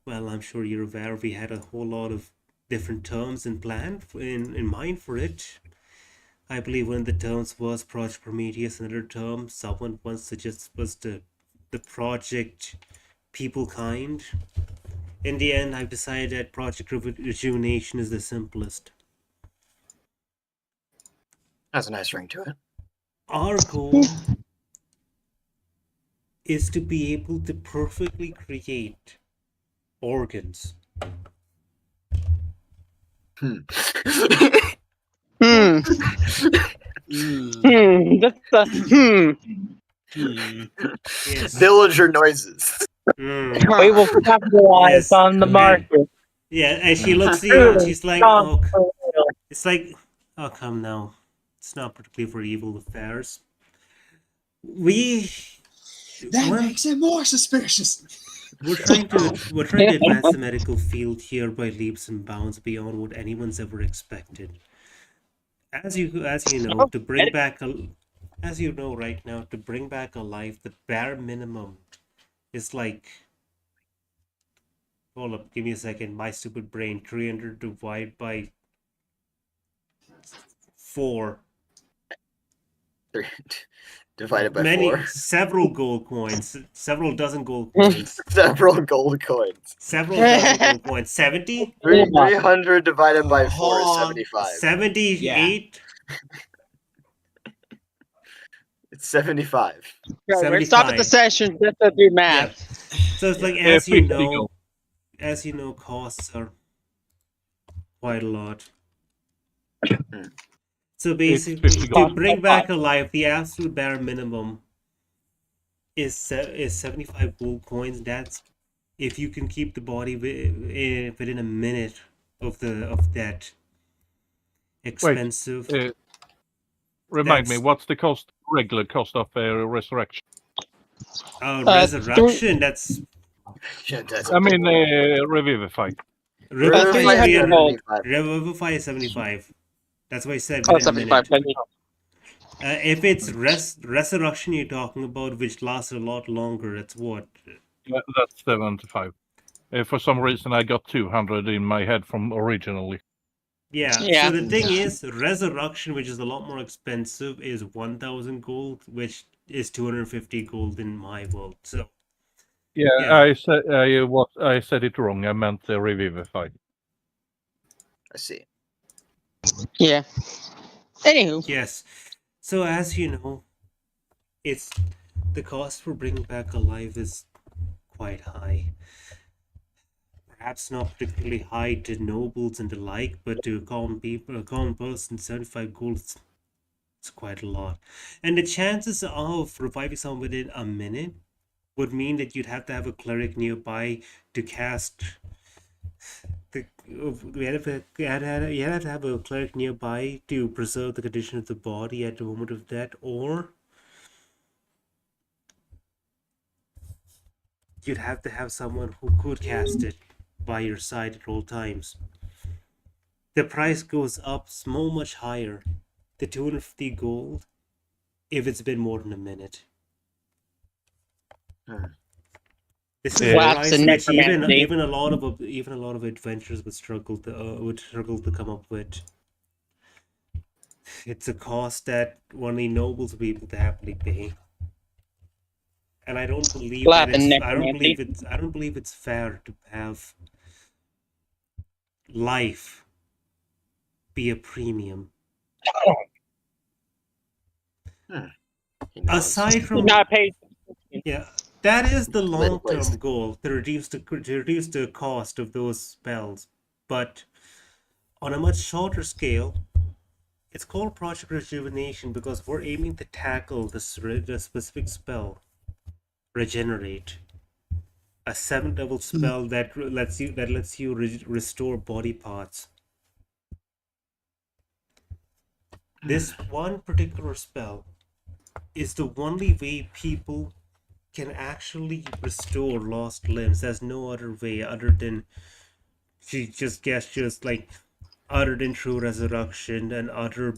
S3: I'm sure you're aware we had a whole lot of different terms in mind for it. I believe one of the terms was Project Prometheus, another term someone once suggested was the Project People Kind. In the end, I've decided that Project Rejuvenation is the simplest.
S1: Has a nice ring to it.
S3: Our goal is to be able to perfectly create organs.
S4: Hmm.
S3: Yes.
S1: Villager noises.
S2: We will capitalize
S3: Yes.
S2: on the market.
S3: Yeah, and she looks at you and she's like, oh, it's like, oh, come now. It's not particularly for evil affairs.
S6: That makes it more suspicious.
S3: We're trying to advance the medical field here by leaps and bounds beyond what anyone's ever expected. As you know, to bring back as you know right now, to bring back a life, the bare minimum is like, hold up, give me a second, my stupid brain, 300 divided by 4.
S1: Divided by 4.
S3: Several gold coins, several dozen gold coins.
S1: Several gold coins.
S3: Several dozen gold coins. 70?
S1: 300 divided by 4 is
S6: Hold on.
S1: 75.
S3: 78?
S1: It's 75.
S4: We're stopping the session just to do math.
S3: So it's like,
S5: Yeah,
S3: as you know, costs are quite a lot. So basically, to bring back alive, the absolute bare minimum is 75 gold coins. That's if you can keep the body within a minute of that expensive.
S5: Remind me, what's the cost regular cost of resurrection?
S3: Resurrection, that's
S1: Shit, that's
S5: I
S1: a big
S5: mean,
S1: one.
S5: revivify.
S3: Revivify is
S4: 300 gold.
S1: 375.
S3: Revivify is 75. That's why I said
S4: Oh,
S3: within a
S4: 75.
S3: minute. If it's resurrection you're talking about, which lasts a lot longer, it's what?
S5: That's 75. For some reason, I got 200 in my head from originally.
S3: Yeah.
S4: Yeah.
S3: So the thing is, resurrection, which is a lot more expensive, is 1,000 gold, which is 250 gold in my world. So
S5: Yeah,
S3: Yeah.
S5: I said it wrong. I meant revivify.
S1: I see.
S4: Yeah. Anywho.
S3: yes. So as you know, it's the cost for bringing back alive is quite high. Perhaps not particularly high to nobles and the like, but to common people, a common person, 75 gold, it's quite a lot. And the chances of reviving someone within a minute would mean that you'd have to have a cleric nearby to cast the. You have to have a cleric nearby to preserve the condition of the body at the moment of death, or you'd have to have someone who could cast it by your side at all times. The price goes up so much higher to 250 gold if it's been more than a minute. This is a
S4: Slaps
S3: price
S4: and
S3: which
S4: necromancy.
S3: even a lot of adventurers would struggle to come up with. It's a cost that only nobles will be able to happily pay. And I don't believe
S4: Slap
S3: that
S4: and
S3: it's
S4: necromancy.
S3: I don't believe it's fair to have life be a premium.
S1: He nods.
S3: Aside from
S4: Not paid.
S3: Yeah, that is the
S1: Well placed.
S3: long-term goal to reduce the cost of those spells. But on a much shorter scale, it's called Project Rejuvenation because we're aiming to tackle the specific spell, Regenerate, a 7th level spell that lets you restore body parts. This one particular spell is the only way people can actually restore lost limbs. There's no other way other than other than true resurrection and other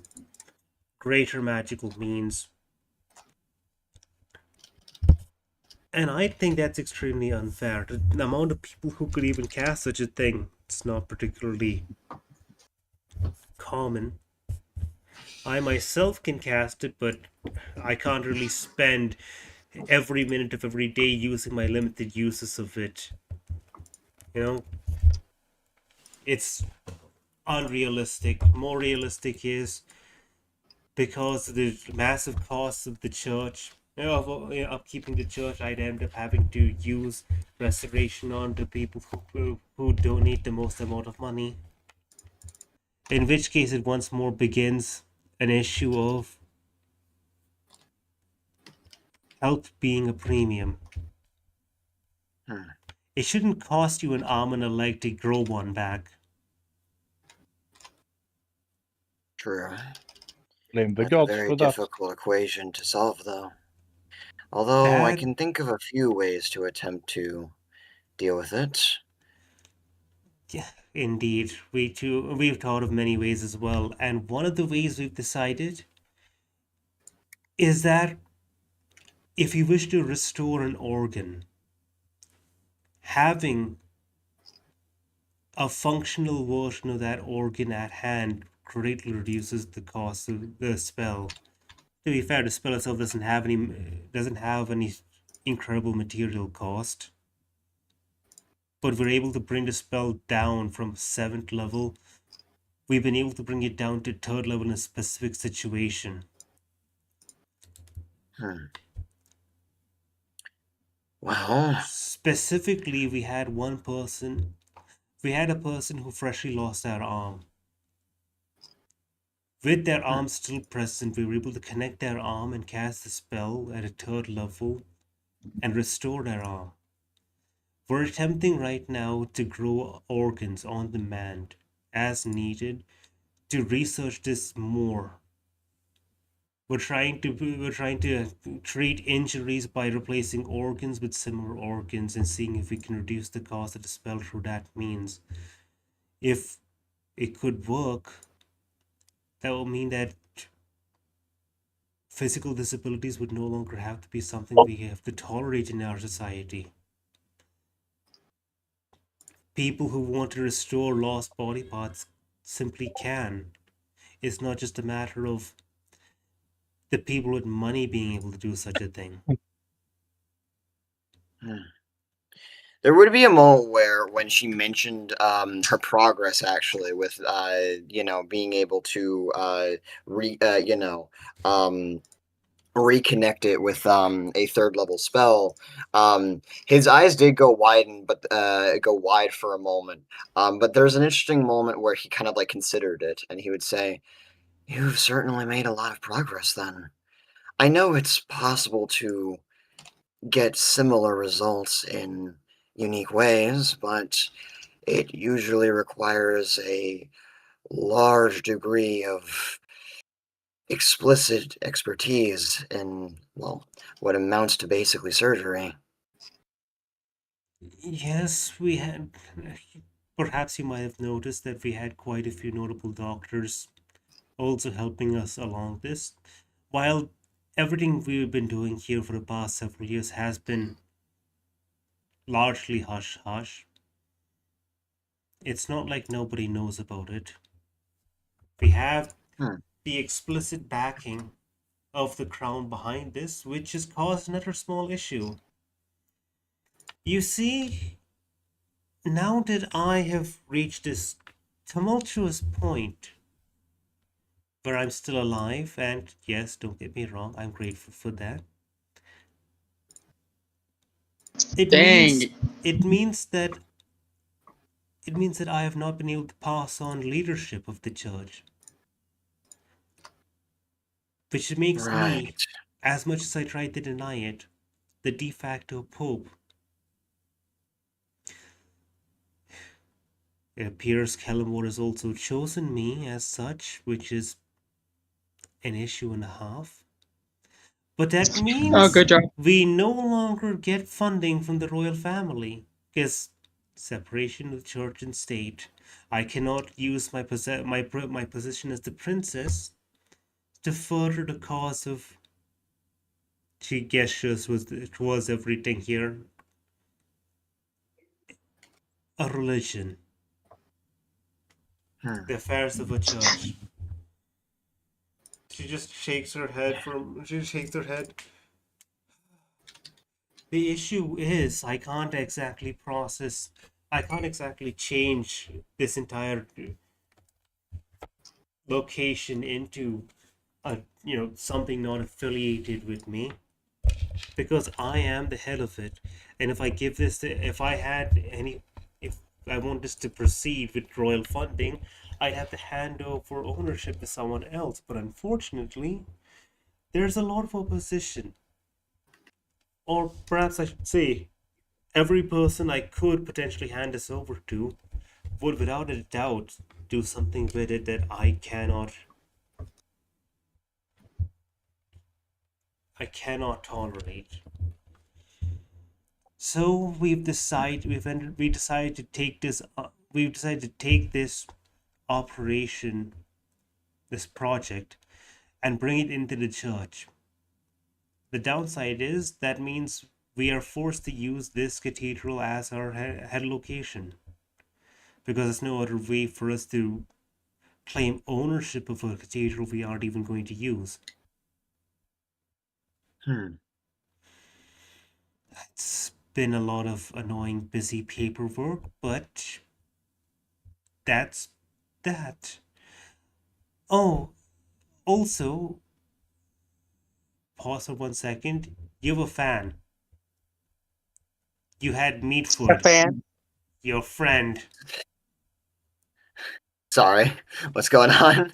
S3: greater magical means. And I think that's extremely unfair. The amount of people who could even cast such a thing, it's not particularly common. I myself can cast it, but I can't really spend every minute of every day using my limited uses of it. You know, it's unrealistic. More realistic is because of the massive costs of the church, upkeeping the church, I'd end up having to use restoration on the people who donate the most amount of money. In which case, it once more begins an issue of health being a premium. It shouldn't cost you an arm and a leg to grow one back.
S1: True.
S5: Blame the
S1: That's a
S5: gods
S1: very
S5: for that.
S1: difficult equation to solve, though. Although I can think of a few ways to attempt to deal with it.
S3: Yeah, indeed. We've thought of many ways as well, and one of the ways we've decided is that if you wish to restore an organ, having a functional version of that organ at hand greatly reduces the cost of the spell. To be fair, the spell itself doesn't have any incredible material cost. But we're able to bring the spell down from 7th level. We've been able to bring it down to 3rd level in a specific situation.
S1: Well,
S3: Specifically, we had a person who freshly lost their arm. With their arm still present, we were able to connect their arm and cast the spell at a 3rd level and restore their arm. We're attempting right now to grow organs on demand as needed to research this more We're trying to treat injuries by replacing organs with similar organs and seeing if we can reduce the cost of the spell through that means. If it could work, that will mean that physical disabilities would no longer have to be something we have to tolerate in our society. People who want to restore lost body parts simply can. It's not just a matter of the people with money being able to do such a thing.
S1: There would be a moment where, when she mentioned her progress, actually, with being able to reconnect it with a third level spell, his eyes did go wide for a moment. But there's an interesting moment where he kind of like considered it, and he would say, "You've certainly made a lot of progress then. I know it's possible to get similar results in unique ways, but it usually requires a large degree of explicit expertise in, well, what amounts to basically surgery."
S3: Yes, we had. Perhaps you might have noticed that we had quite a few notable doctors also helping us along this. While everything we've been doing here for the past several years has been largely hush hush, it's not like nobody knows about it. We have the explicit backing of the crown behind this, which has caused another small issue. You see, now that I have reached this tumultuous point where I'm still alive, and yes, don't get me wrong, I'm grateful for that. It
S4: Dang.
S3: means that I have not been able to pass on leadership of the church, which makes me,
S1: Right.
S3: as much as I try to deny it, the de facto pope. It appears Kellamore has also chosen me as such, which is an issue and a half. But that
S4: Oh,
S3: means
S4: good job.
S3: we no longer get funding from the royal family, because separation of church and state. I cannot use my position as the princess to further the cause of. She gestures towards everything here. A religion. The affairs of a church. She just shakes her head. The issue is I can't exactly change this entire location into something not affiliated with me, because I am the head of it. And if I want this to proceed with royal funding, I'd have to hand over ownership to someone else. But unfortunately, there's a lot of opposition. Or perhaps I should say, every person I could potentially hand this over to would without a doubt do something with it that I cannot tolerate. So we've decided to take this operation, this project, and bring it into the church. The downside is that means we are forced to use this cathedral as our head location, because there's no other way for us to claim ownership of a cathedral we aren't even going to use. It's been a lot of annoying, busy paperwork, but that's that. Oh, also, pause for 1 second. You have a fan. You had Meatfoot,
S4: A fan.
S3: your friend.
S1: Sorry, what's going on?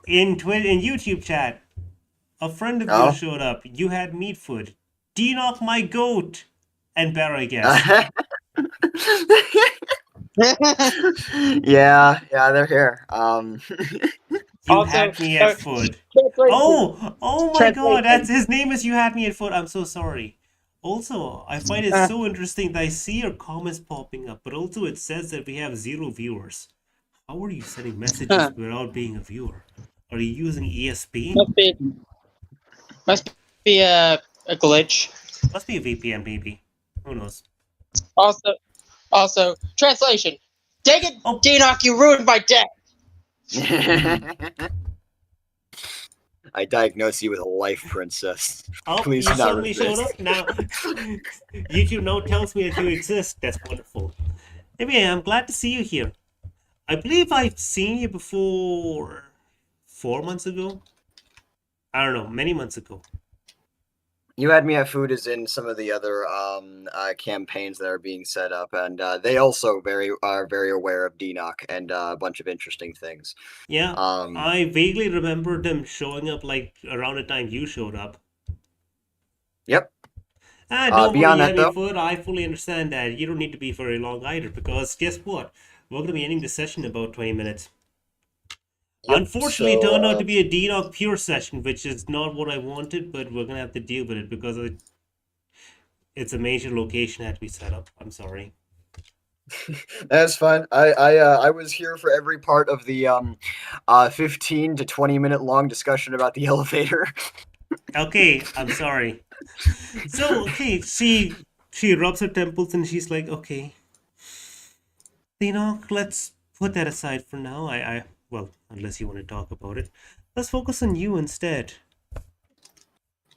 S3: In YouTube chat, a friend of
S1: Oh.
S3: yours showed up. You had Meatfoot. Dinok, my goat, and Barra guest.
S1: Yeah, they're here.
S3: You
S4: Also,
S3: had me at foot.
S4: translation.
S3: Oh my god,
S4: Translation.
S3: his name is You Had Me at Foot. I'm so sorry. Also, I find it so interesting that I see your comments popping up, but also it says that we have 0 viewers. How are you sending messages without being a viewer? Are you using ESP?
S4: Must be a glitch.
S3: Must be a VPN, maybe. Who knows?
S4: Also, translation. Dang it,
S3: Oh.
S4: Dinok, you ruined my day.
S1: I diagnose you with a life, princess.
S3: Oh,
S1: Please
S3: you
S1: do not
S3: suddenly showed
S1: resist.
S3: up. Now, YouTube now tells me that you exist. That's wonderful. Anyway, I'm glad to see you here. I believe I've seen you before 4 months ago. I don't know, many months ago.
S1: You Had Me at Food is in some of the other campaigns that are being set up, and they also are very aware of Dinok and a bunch of interesting things.
S3: Yeah, I vaguely remember them showing up like around the time you showed up.
S1: Yep.
S3: Don't
S1: beyond
S3: worry,
S1: that, though,
S3: Food. I fully understand that. You don't need to be very long either, because guess what? We're going to be ending the session in about 20 minutes.
S1: Yep,
S3: Unfortunately, it turned out to be a Dinok pure session, which is not what I wanted, but we're going to have to deal with it because it's a major location that we set up. I'm sorry.
S1: That's fine. I was here for every part of the 15 to 20 minute long discussion about the elevator.
S3: Okay, I'm sorry. So, okay, she rubs her temples and she's like, okay, Dinok, let's put that aside for now. Well, unless you want to talk about it, let's focus on you instead.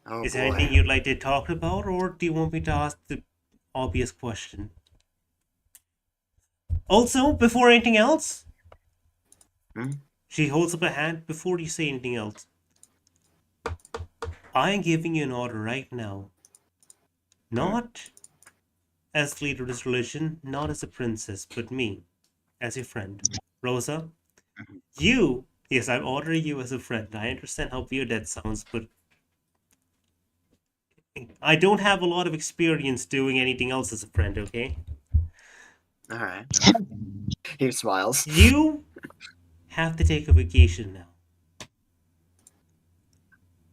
S1: Oh,
S3: Is there anything you'd like to talk about, or do you want me to ask the obvious question? Also, before anything else, she holds up a hand before you say anything else. I am giving you an order right now. Not as leader of this religion, not as a princess, but me, as your friend. Rosa, yes, I'm ordering you as a friend. I understand how weird that sounds, but I don't have a lot of experience doing anything else as a friend, okay?
S1: Alright. He smiles.
S3: You have to take a vacation now.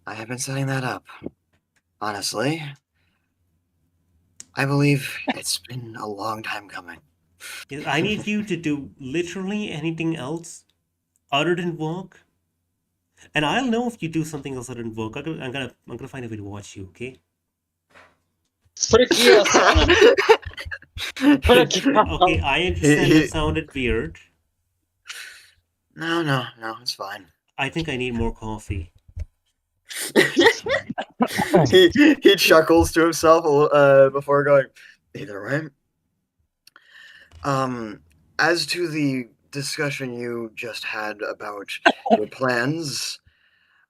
S1: I have been setting that up. Honestly, I believe it's been a long time coming.
S3: I need you to do literally anything else other than work. And I'll know if you do something else other than work. I'm gonna find a way to watch you, okay?
S4: Pretty awesome.
S3: Okay, I understand it sounded weird.
S1: No, it's fine.
S3: I think I need more coffee.
S1: he chuckles to himself before going, either way. As to the discussion you just had about your plans,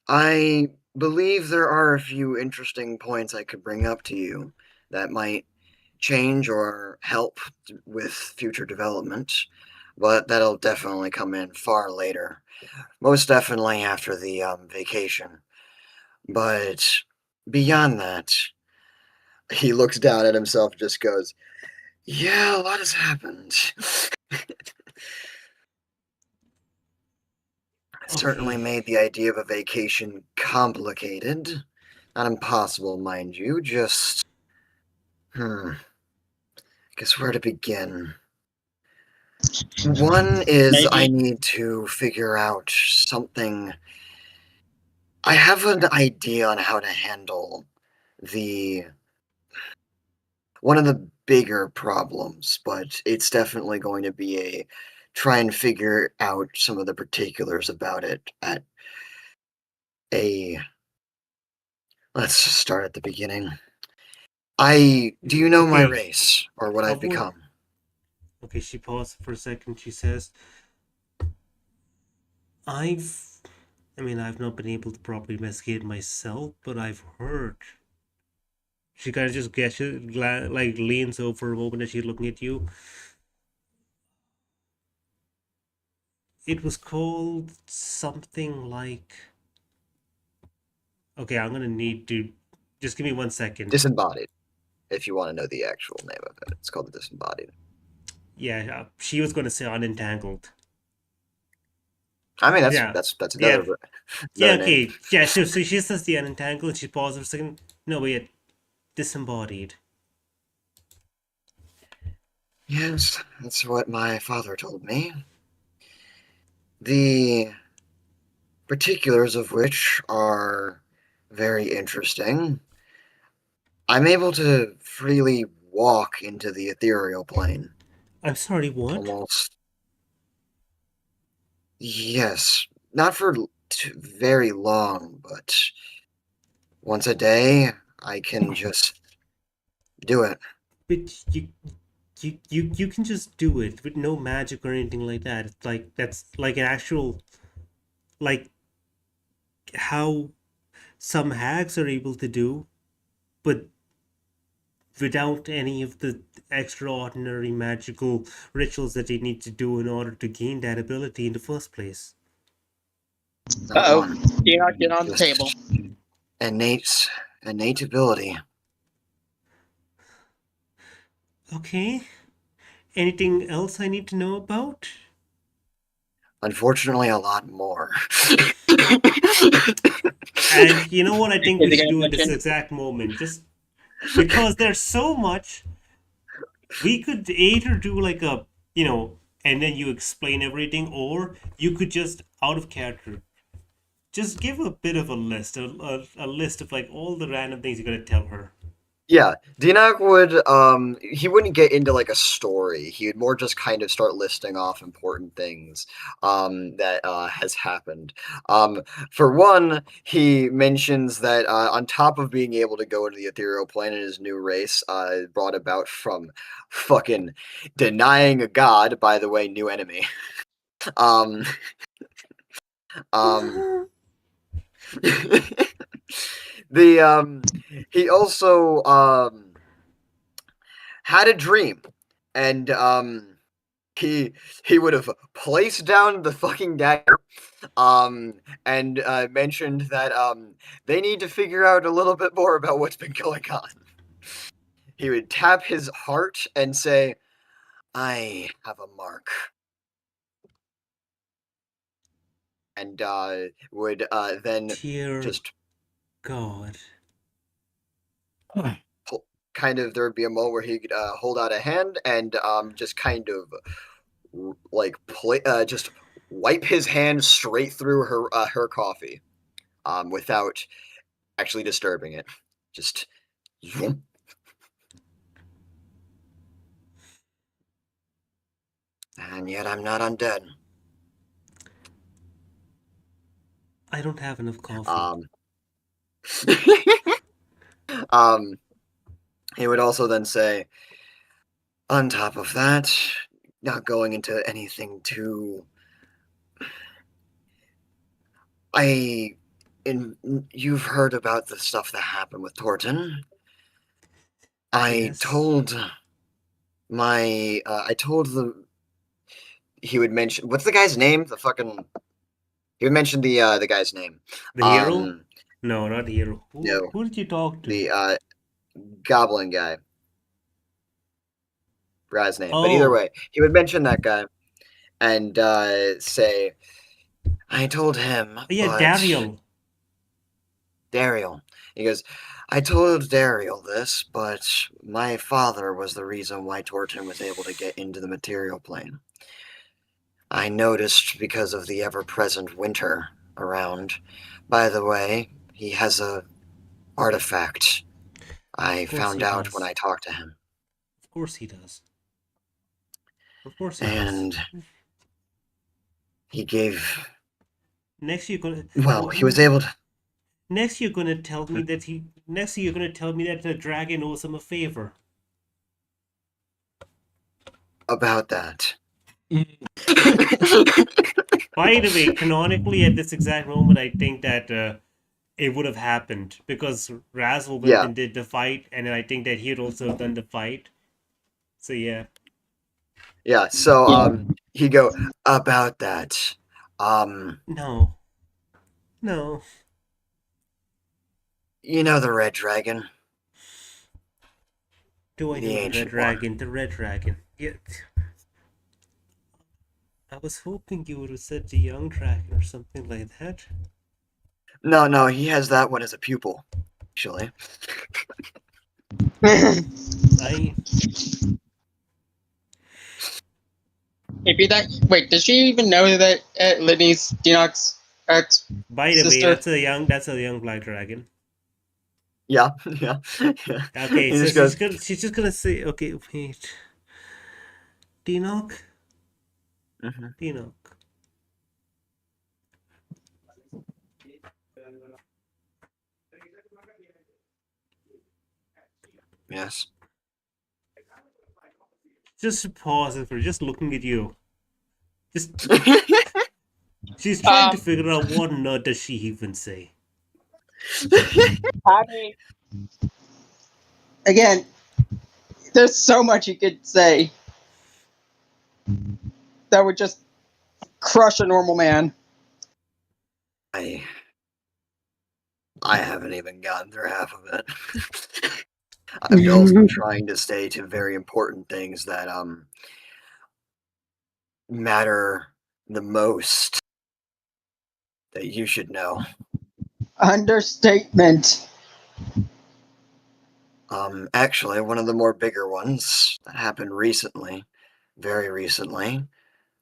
S1: I believe there are a few interesting points I could bring up to you that might change or help with future development, but that'll definitely come in far later. Most definitely after the vacation. But beyond that, he looks down at himself and just goes, yeah, a lot has happened. Certainly made the idea of a vacation complicated. Not impossible, mind you, just... guess where to begin. One is
S4: Maybe.
S1: I need to figure out something. I have an idea on how to handle one of the bigger problems, but it's definitely going to be try and figure out some of the particulars about it at let's start at the beginning. Do you know my race or what I've become?
S3: Okay, she paused for a second. She says, I've not been able to properly investigate myself, but I've heard. She kind of just leans over a moment as she's looking at you. It was called something like... Okay, I'm gonna need to... Just give me 1 second.
S1: Disembodied, if you want to know the actual name of it. It's called the Disembodied.
S3: Yeah, she was gonna say unentangled.
S1: I mean,
S3: Yeah.
S1: that's
S3: Yeah.
S1: another
S3: Yeah,
S1: name.
S3: okay. Yeah, so she says the unentangled, she pauses for a second. No, wait. Disembodied.
S1: Yes, that's what my father told me. The particulars of which are very interesting. I'm able to freely walk into the ethereal plane.
S3: I'm sorry, what?
S1: Almost. Yes, not for very long, but once a day, I can just do it.
S3: But you can just do it with no magic or anything like that. It's like that's like an actual like how some hags are able to do, but without any of the extraordinary magical rituals that you need to do in order to gain that ability in the first place.
S1: Not
S4: Uh-oh.
S1: one.
S4: Dinok, get on the
S1: Just
S4: table.
S1: innate ability.
S3: Okay. Anything else I need to know about?
S1: Unfortunately, a lot more.
S3: And you know what I think we
S4: Is he
S3: should
S4: gonna
S3: do at this
S4: mention?
S3: exact moment? Just because there's so much, we could either do like a, and then you explain everything, or you could just, out of character, just give a bit of a list, a list of like all the random things you're going to tell her.
S1: Yeah, Dinok would he wouldn't get into like a story. He would more just kind of start listing off important things that has happened. For one, he mentions that on top of being able to go into the ethereal plane in his new race, brought about from fucking denying a god, by the way, new enemy. um um the he also had a dream, and he would have placed down the fucking dagger, and mentioned that they need to figure out a little bit more about what's been going on. He would tap his heart and say, "I have a mark," and would then
S3: Dear
S1: just
S3: God.
S1: kind of, there would be a moment where he could hold out a hand and just kind of like just wipe his hand straight through her coffee, without actually disturbing it. Just zoom. And yet I'm not undead.
S3: I don't have enough coffee.
S1: He would also then say, on top of that, not going into anything too. You've heard about the stuff that happened with Torton. I
S3: Yes.
S1: told the. He would mention, what's the guy's name? He would mention the guy's name.
S3: The hero? No, not the hero.
S1: No.
S3: Who did you talk to?
S1: The goblin guy. Forgot his name. But either
S3: Oh.
S1: way, he would mention that guy and say, I told him.
S3: Yeah,
S1: but
S3: Dariel.
S1: Dariel. He goes, I told Dariel this, but my father was the reason why Torton was able to get into the material plane. I noticed because of the ever-present winter around. By the way, he has a artifact. I found out when I talked to him.
S3: Of course he does. Of course he
S1: And
S3: does.
S1: he gave.
S3: Next you're gonna.
S1: Well, he was able to.
S3: Next you're gonna tell me that he. Next you're gonna tell me that the dragon owes him a favor.
S1: About that.
S3: By the way, canonically at this exact moment, I think that it would have happened because Razzle went and did the fight, and then I think that he had also done the fight. So yeah.
S1: Yeah. So he go about that.
S3: No. No.
S1: You know the red dragon.
S3: Do I know the red dragon? The red dragon. Yeah. was hoping you would have said the young dragon or something like that.
S1: No, he has that one as a pupil, actually.
S3: I
S4: Wait, does she even know that Litney's Dinok's ex
S3: By the way,
S4: sister?
S3: that's a young black dragon.
S1: Yeah.
S3: Okay,
S1: He
S3: so
S1: just goes,
S3: she's just gonna say, okay, wait. Dinok?
S1: "Mhm,
S3: Dinok.
S1: yes."
S3: Just pausing for just looking at you. Just she's trying to figure out what nut does she even say.
S4: I mean, again, there's so much you could say that would just crush a normal man.
S1: I haven't even gotten through half of it. I'm also trying to stay to very important things that matter the most that you should know.
S4: Understatement.
S1: Actually, one of the more bigger ones that happened recently, very recently,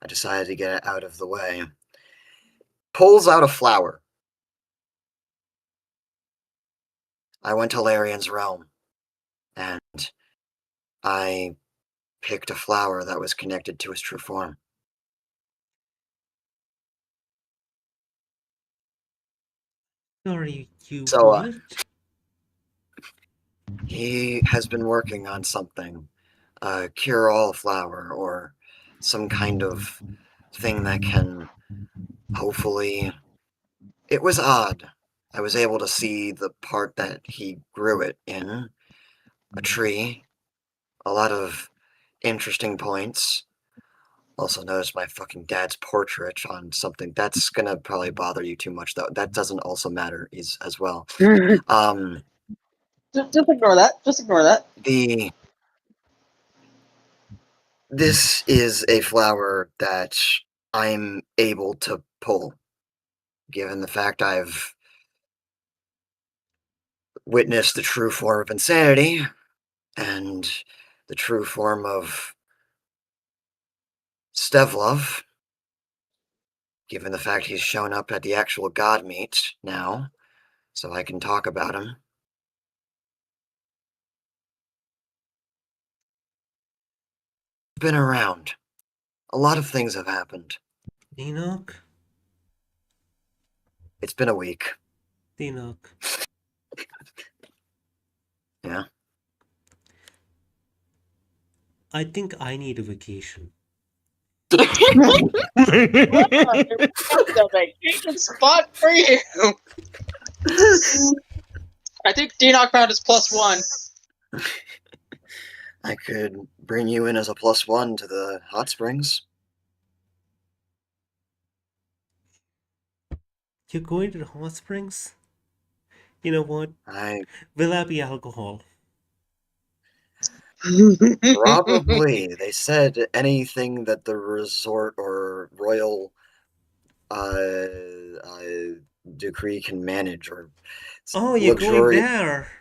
S1: I decided to get it out of the way. Pulls out a flower. I went to Larian's realm, and I picked a flower that was connected to his true form.
S3: Sorry, you
S1: So,
S3: what?
S1: he has been working on something, a cure-all flower, or some kind of thing that can hopefully... It was odd. I was able to see the part that he grew it in, a tree, a lot of interesting points. Also noticed my fucking dad's portrait on something. That's gonna probably bother you too much, though. That doesn't also matter as well.
S4: Just ignore that. Just ignore that.
S1: This is a flower that I'm able to pull, given the fact I've witnessed the true form of insanity and the true form of Stevlov, given the fact he's shown up at the actual god meet now, so I can talk about him. Been around. A lot of things have happened.
S3: Dinok?
S1: It's been a week.
S3: Dinok.
S1: Yeah.
S3: I think I need a vacation.
S4: The vacation spot for you. I think Dinok found his +1.
S1: I could bring you in as a +1 to the hot springs.
S3: You're going to the hot springs? You know what? Will that be alcohol?
S1: Probably. They said anything that the resort or royal decree can manage, or
S3: Oh, you're going there.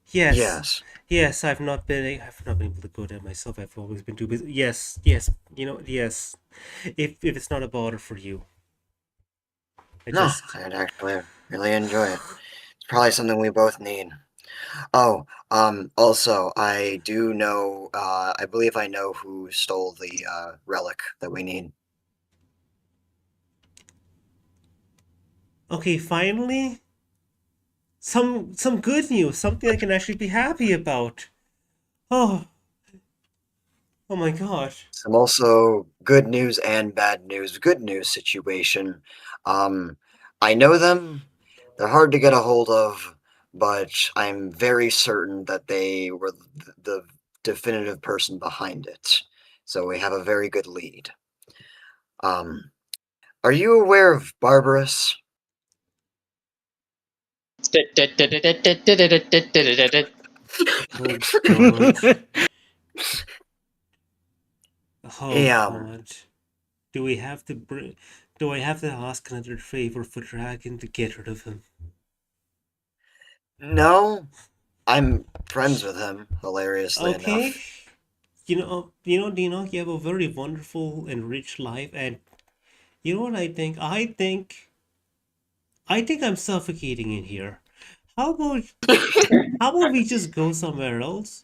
S3: Yes.
S1: Yes.
S3: Yes, I've not been able to go there myself. I've always been too busy. Yes. You know, yes. If it's not a bother for you.
S1: I'd actually really enjoy it. It's probably something we both need. Oh, also, I do know, I believe I know who stole the relic that we need.
S3: Okay, finally, some good news, something I can actually be happy about. Oh my gosh.
S1: Some also good news and bad news. Good news situation. I know them. They're hard to get a hold of, but I'm very certain that they were the definitive person behind it. So we have a very good lead. Are you aware of Barbarous?
S3: Oh god. Do we have to do I have to ask another favor for Dragon to get rid of him?
S1: No, I'm friends with him, hilariously
S3: Okay.
S1: enough.
S3: Dinok, you have a very wonderful and rich life, and you know what I think? I think I'm suffocating in here. How about we just go somewhere else?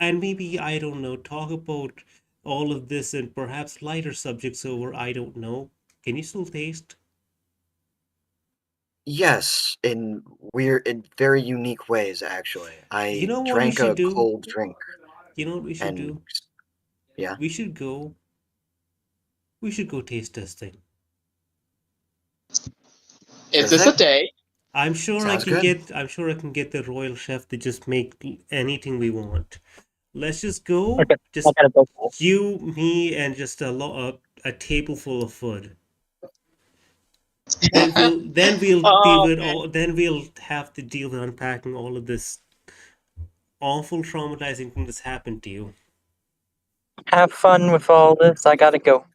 S3: And maybe, I don't know, talk about all of this and perhaps lighter subjects over, I don't know. Can you still taste?
S1: Yes, in very unique ways, actually.
S3: You
S1: I
S3: know what we
S1: drank
S3: should
S1: a
S3: do?
S1: cold drink,
S3: You know what we should
S1: and
S3: do?
S1: yeah,
S3: We should go. We should go taste testing.
S1: sure
S4: Is this a
S1: thing.
S4: day?
S3: I'm sure I
S1: Sounds
S3: can
S1: good.
S3: get. I'm sure I can get the royal chef to just make anything we want. Let's just go.
S2: Okay, I
S3: Just
S2: gotta go.
S3: you, me, and just a table full of food. Then we'll deal
S4: Oh
S3: with
S4: man.
S3: all. Then we'll have to deal with unpacking all of this awful, traumatizing thing that's happened to you.
S2: Have fun with all this. I gotta go.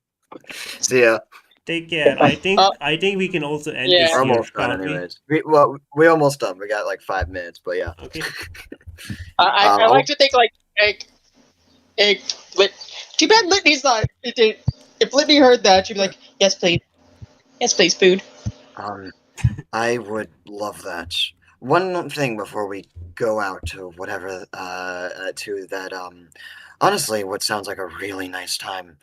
S1: See ya.
S3: Take care.
S2: Bye.
S3: I think we can also end
S4: Yeah.
S3: this
S1: We're
S3: here,
S1: almost done,
S3: can't we?
S1: anyways. We almost done. We got like 5 minutes, but yeah.
S3: Okay.
S4: I
S1: I'll-
S4: like to think like too bad Litney's not. If Litney heard that, she'd be like, "Yes, please. Yes, please, food."
S1: I would love that. One thing before we go out to whatever, to that, honestly, what sounds like a really nice time.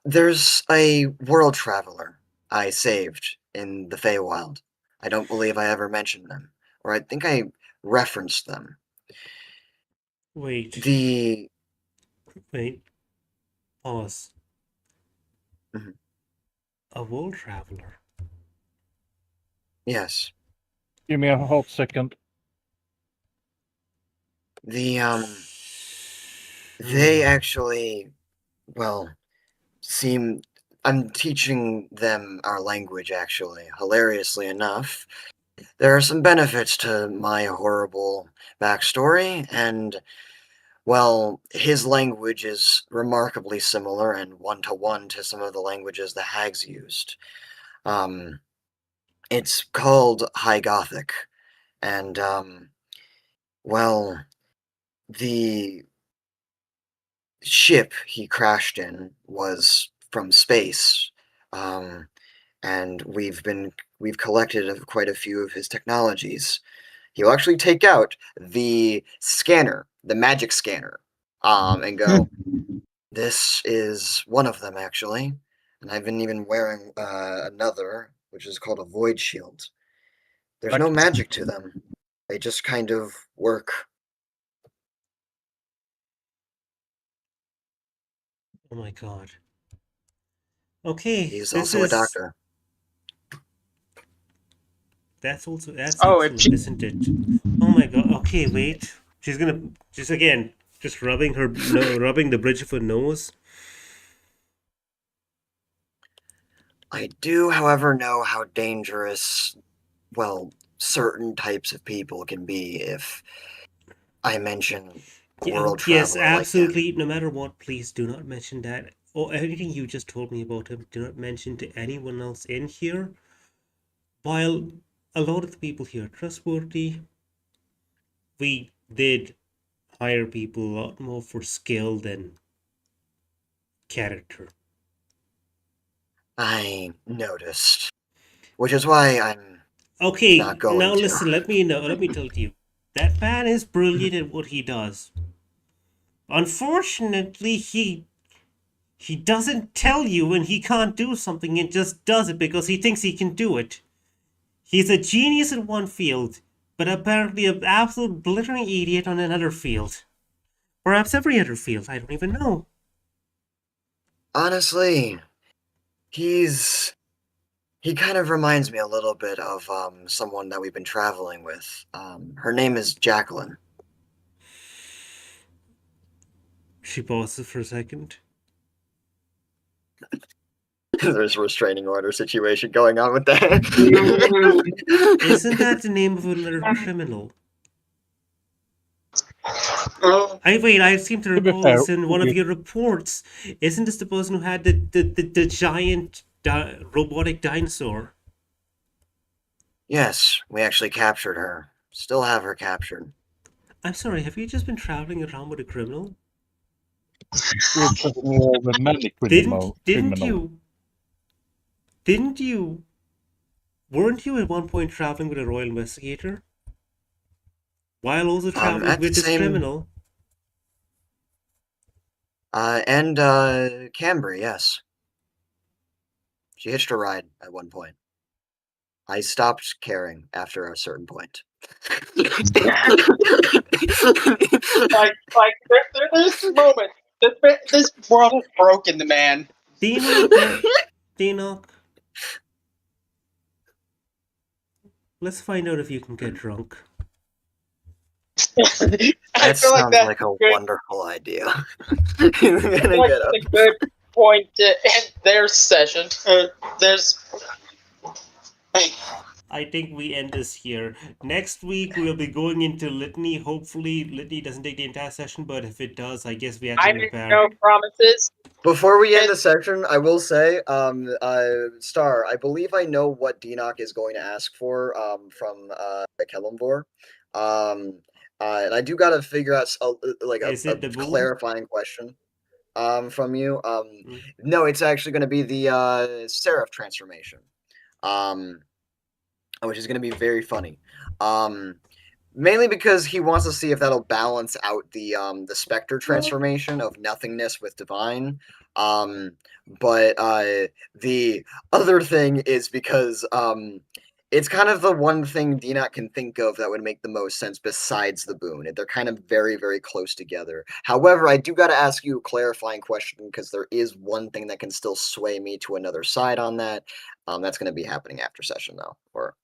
S1: There's a world traveler I saved in the Feywild. I don't believe I ever mentioned them, or I think I referenced them.
S3: Wait.
S1: The
S3: Wait. Pause.
S1: Mhm.
S3: A world traveler.
S1: yes,
S5: Give me a hot second.
S1: the they actually, well, seem I'm teaching them our language, actually, hilariously enough. There are some benefits to my horrible backstory, and, well, his language is remarkably similar and one-to-one to some of the languages the hags used. It's called High Gothic, and, well, the ship he crashed in was from space, and we've collected quite a few of his technologies. He'll actually take out the scanner, the magic scanner, and go, "This is one of them, actually." And I've been even wearing another, which is called a void shield. There's no magic to them; they just kind of work.
S3: Oh my god. Okay,
S1: He's
S3: this
S1: also a
S3: is
S1: doctor.
S3: that's
S4: Oh,
S3: excellent, isn't it? Oh my god. Okay, wait. She's gonna just rubbing rubbing the bridge of her nose.
S1: I do, however, know how dangerous, well, certain types of people can be if I mention a world
S3: Yes,
S1: traveler like him.
S3: absolutely. No matter what, please do not mention that or anything you just told me about him. Do not mention to anyone else in here. While a lot of the people here are trustworthy, we did hire people a lot more for skill than character.
S1: I noticed, which is why I'm
S3: Okay,
S1: not going
S3: now
S1: to.
S3: listen, let me tell you. That man is brilliant at what he does. Unfortunately, he doesn't tell you when he can't do something and just does it because he thinks he can do it. He's a genius in one field, but apparently an absolute blithering idiot on another field. Perhaps every other field, I don't even know.
S1: Honestly, he kind of reminds me a little bit of someone that we've been traveling with. Her name is Jacqueline.
S3: She pauses for a second.
S1: There's a restraining order situation going on with that.
S3: Isn't that the name of another criminal? I seem to
S5: To be
S3: recall
S5: fair,
S3: this in one of your reports. Isn't this the person who had the giant robotic dinosaur?
S1: Yes, we actually captured her. Still have her captured.
S3: I'm sorry, have you just been traveling around with a criminal?
S5: we're just more of a manic criminal.
S3: Didn't you weren't you at one point traveling with a royal investigator? While also traveling
S1: At the
S3: with this
S1: same
S3: criminal?
S1: and Cambry, yes. She hitched a ride at one point. I stopped caring after a certain point.
S4: Like there's this moment. This world has broken the man.
S3: Dinok, let's find out if you can get drunk.
S1: That sounds like a wonderful idea. I'm gonna
S4: like
S1: get up.
S4: a good point to end their session.
S3: I think we end this here. Next week we'll be going into Litney. Hopefully Litney doesn't take the entire session, but if it does, I guess we have to
S4: I make
S3: prepare.
S4: no promises.
S1: Before we end the section, I will say, Star, I believe I know what Dinok is going to ask for from Kellamvor. And I do got to figure out a clarifying question from you. No, it's actually going to be the Seraph transformation, which is going to be very funny. Mainly because he wants to see if that'll balance out the Spectre transformation of nothingness with divine. But the other thing is because it's kind of the one thing Dinok can think of that would make the most sense besides the boon. They're kind of very, very close together. However, I do got to ask you a clarifying question because there is one thing that can still sway me to another side on that. That's going to be happening after session, though.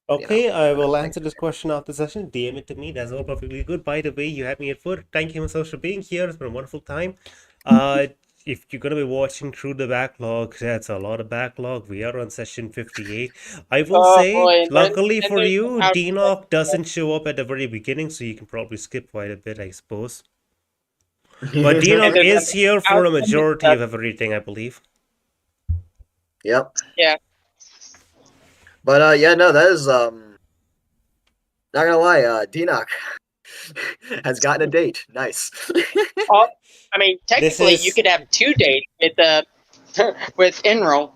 S3: Okay, I will answer this question after session. DM it to me. That's all perfectly good. By the way, you had me at foot. Thank you so much for being here. It's been a wonderful time. If you're going to be watching through the backlog, that's a lot of backlog. We are on session 58. I will say, luckily for you, Dinok doesn't show up at the very beginning, so you can probably skip quite a bit, I suppose. But Dinok is here for a majority of everything, I believe.
S1: Yep.
S4: Yeah.
S1: But yeah, no, that is not gonna lie, Dinok has gotten a date. Nice.
S4: I mean, technically, you could have 2 dates with Enroll.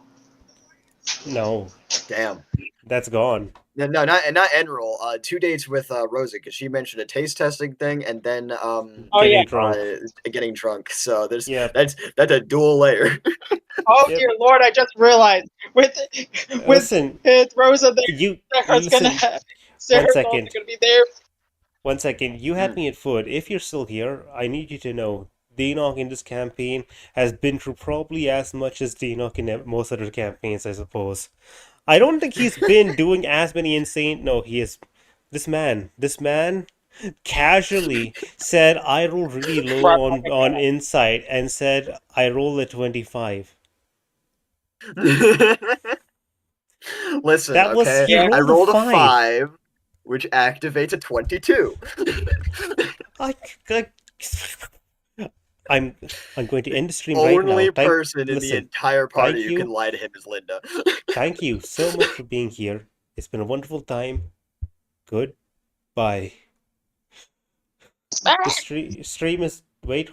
S3: No.
S1: Damn.
S3: That's gone.
S1: No, not Enroll. 2 dates with Rosa because she mentioned a taste testing thing and then getting drunk. So there's that's a dual layer.
S4: Oh dear Lord! I just realized with Rosa there, Sarah's gonna be there.
S3: 1 second. You had me at foot. If you're still here, I need you to know Dinok in this campaign has been through probably as much as Dinok in most other campaigns, I suppose. I don't think he's been doing as many insane. No, he is. This man casually said, I roll really low on insight and said, I roll a 25.
S1: Listen, I rolled a 5, which activates a 22.
S3: I'm going to end the stream right now.
S1: Only person in the entire party who can lie to him is Linda.
S3: Thank you so much for being here. It's been a wonderful time. Goodbye. The stream is... Wait,